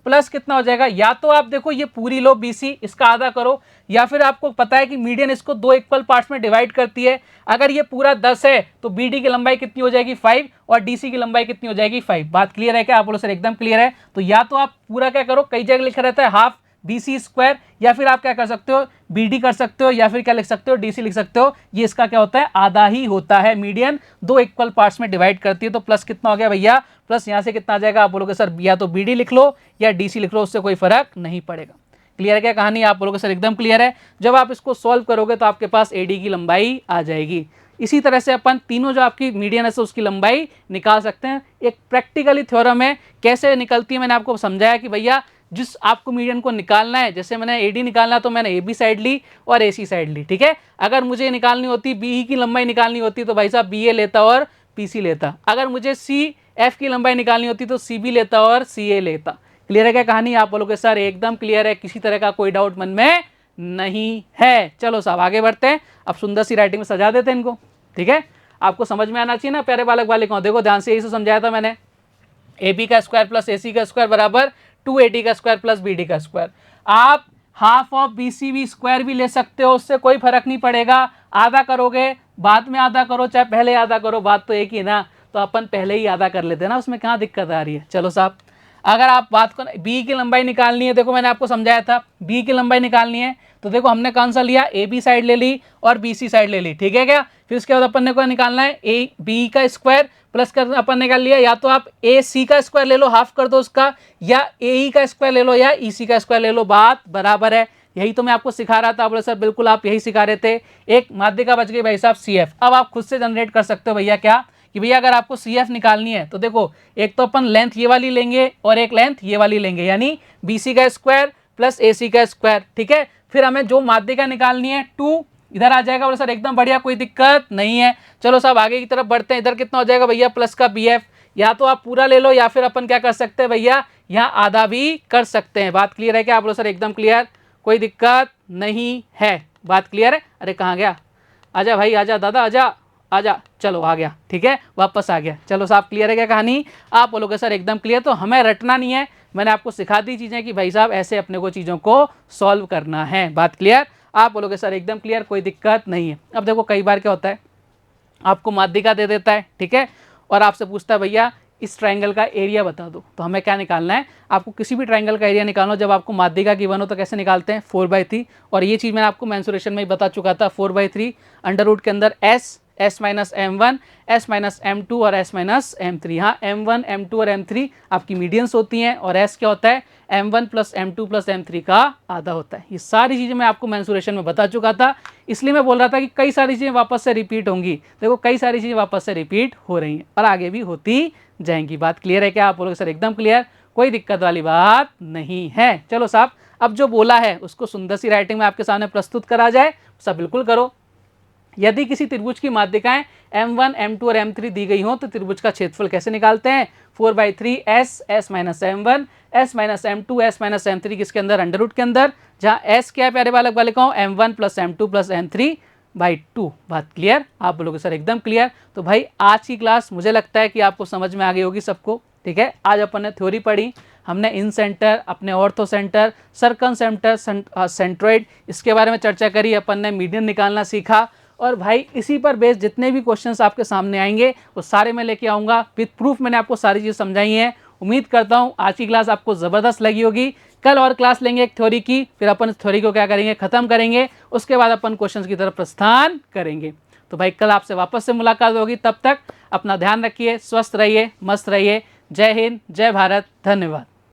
प्लस कितना हो जाएगा? या तो आप देखो ये पूरी लो BC, इसका आधा करो, या फिर आपको पता है कि मीडियन इसको 2 इक्वल पार्ट्स में डिवाइड करती है। अगर ये पूरा 10 है तो BD की लंबाई कितनी हो जाएगी? 5, और DC की लंबाई कितनी हो जाएगी? 5। बात क्लियर है क्या? आप बोलो सर एकदम क्लियर है। तो या तो आप पूरा क्या करो, कई जगह लिखा रहता है हाफ BC स्क्वायर, या फिर आप क्या कर सकते हो? BD कर सकते हो, या फिर क्या लिख सकते हो? DC लिख सकते हो। ये इसका क्या होता है? आधा ही होता है। मीडियन 2 इक्वल पार्ट्स में डिवाइड करती है। तो प्लस कितना हो गया भैया? प्लस यहाँ से कितना आ जाएगा? आप बोलोगे सर या तो BD लिख लो या DC लिख लो, उससे कोई फर्क नहीं पड़ेगा। क्लियर है क्या कहानी? आप बोलोगे सर एकदम क्लियर है। जब आप इसको सॉल्व करोगे तो आपके पास AD की लंबाई आ जाएगी। इसी तरह से अपन तीनों जो आपकी मीडियन है उसकी लंबाई निकाल सकते हैं। एक प्रैक्टिकली थ्योरम है, कैसे निकलती है मैंने आपको समझाया कि भैया जिस आपको मीडियन को निकालना है, जैसे मैंने AD निकालना तो मैंने AB साइड ली और AC साइड ली, ठीक है। अगर मुझे निकालनी होती BE की लंबाई निकालनी होती तो भाई साहब BA लेता और PC लेता। अगर मुझे CF की लंबाई निकालनी होती तो CB लेता और CA लेता। क्लियर है क्या कहानी? आप बोलोगे सर एकदम क्लियर है, किसी तरह का कोई डाउट मन में नहीं है। चलो साहब आगे बढ़ते हैं। अब सुंदर सी राइटिंग में सजा देते हैं इनको, ठीक है। आपको समझ में आना चाहिए ना प्यारे बालक बालिकाओं। देखो ध्यान से, यही से समझाया था मैंने। AB का स्क्वायर प्लस AC का स्क्वायर बराबर 2AD का स्क्वायर प्लस BD का स्क्वायर। आप हाफ ऑफ BCB स्क्वायर भी ले सकते हो, उससे कोई फर्क नहीं पड़ेगा। आधा करोगे बाद में आधा करो, चाहे पहले आधा करो, बात तो एक ही ना। तो अपन पहले ही आधा कर लेते हैं ना, उसमें कहाँ दिक्कत आ रही है। चलो साहब, अगर आप बात को B की लंबाई निकालनी है, देखो मैंने आपको समझाया था B की लंबाई निकालनी है, तो देखो हमने कौन सा लिया? AB साइड ले ली और BC साइड ले ली, ठीक है क्या। फिर उसके बाद अपन ने को निकालना है B का स्क्वायर प्लस कर अपन ने निकाल लिया। या तो आप AC का स्क्वायर ले लो, हाफ कर दो उसका, या AE का स्क्वायर ले लो, या EC का स्क्वायर ले लो, बात बराबर है। यही तो मैं आपको सिखा रहा था। बोले सर बिल्कुल आप यही सिखा रहे थे। एक माध्यिका बच गई भाई साहब CF। अब आप खुद से जनरेट कर सकते हो भैया क्या, कि भैया अगर आपको CF निकालनी है तो देखो एक तो अपन लेंथ ये वाली लेंगे और एक लेंथ ये वाली लेंगे, यानी BC का स्क्वायर प्लस AC का स्क्वायर, ठीक है। फिर हमें जो माध्यिका निकालनी है 2 इधर आ जाएगा। बोले सर एकदम बढ़िया, कोई दिक्कत नहीं है। चलो साहब आगे की तरफ बढ़ते हैं। इधर कितना हो जाएगा भैया? प्लस का BF, या तो आप पूरा ले लो या फिर अपन क्या कर सकते हैं भैया, यहाँ आधा भी कर सकते हैं। बात क्लियर है क्या आप लोग? सर एकदम क्लियर, कोई दिक्कत नहीं है, बात क्लियर है? अरे कहाँ गया, आजा भाई, आजा दादा, आजा आजा, चलो आ गया, ठीक है, वापस आ गया। चलो साहब क्लियर है क्या कहानी? आप बोलोगे सर एकदम क्लियर। तो हमें रटना नहीं है, मैंने आपको सिखा दी चीज़ें कि भाई साहब ऐसे अपने को चीज़ों को सॉल्व करना है। बात क्लियर? आप बोलोगे सर एकदम क्लियर, कोई दिक्कत नहीं है। अब देखो कई बार क्या होता है, आपको माध्यिका दे देता है, ठीक है, और आपसे पूछता है भैया इस ट्राइंगल का एरिया बता दो। तो हमें क्या निकालना है, आपको किसी भी ट्राइंगल का एरिया निकालना हो, जब आपको माध्यिका गिवन हो तो कैसे निकालते हैं, 4/3। और ये चीज़ मैंने आपको मेंसुरेशन में ही बता चुका था, 4/3 अंडर रूट के अंदर s minus m1, s minus m2 और s माइनस m3। हाँ, m1, m2 और m3 आपकी मीडियंस होती हैं, और s क्या होता है, m1 plus m2 plus m3 का आधा होता है। ये सारी चीज़ें मैं आपको मेंसुरेशन में बता चुका था, इसलिए मैं बोल रहा था कि कई सारी चीज़ें वापस से रिपीट होंगी। देखो कई सारी चीज़ें वापस से रिपीट हो रही हैं और आगे भी होती जाएंगी। बात क्लियर है क्या आप बोलोगे सर एकदम क्लियर, कोई दिक्कत वाली बात नहीं है। चलो साहब, अब जो बोला है उसको सुंदर सी राइटिंग में आपके सामने प्रस्तुत करा जाए, सब बिल्कुल करो। यदि किसी त्रिभुज की माध्यिकाएं m1, m2 और m3 दी गई हो तो त्रिभुज का क्षेत्रफल कैसे निकालते हैं, 4/3 s minus m1, s minus m2, s minus m3 किसके अंदर, अंडर रूट के अंदर, जहाँ s क्या है प्यारे बालक बालिकाओं, m1 plus m2 plus m3/2। बात क्लियर? आप बोलोगे सर एकदम क्लियर। तो भाई आज की क्लास मुझे लगता है कि आपको समझ में आ गई होगी सबको, ठीक है। आज अपन ने थ्योरी पढ़ी, हमने इन सेंटर, अपने ortho centre, circum centre, centroid, इसके बारे में चर्चा करी, अपन ने मीडियन निकालना सीखा। और भाई इसी पर बेस जितने भी क्वेश्चंस आपके सामने आएंगे वो सारे मैं लेके आऊँगा विद प्रूफ। मैंने आपको सारी चीज़ समझाई हैं। उम्मीद करता हूँ आज की क्लास आपको ज़बरदस्त लगी होगी। कल और क्लास लेंगे एक थ्योरी की, फिर अपन इस थ्योरी को क्या करेंगे, ख़त्म करेंगे, उसके बाद अपन क्वेश्चंस की तरफ प्रस्थान करेंगे। तो भाई कल आपसे वापस से मुलाकात होगी, तब तक अपना ध्यान रखिए, स्वस्थ रहिए, मस्त रहिए। जय हिंद, जय भारत, धन्यवाद।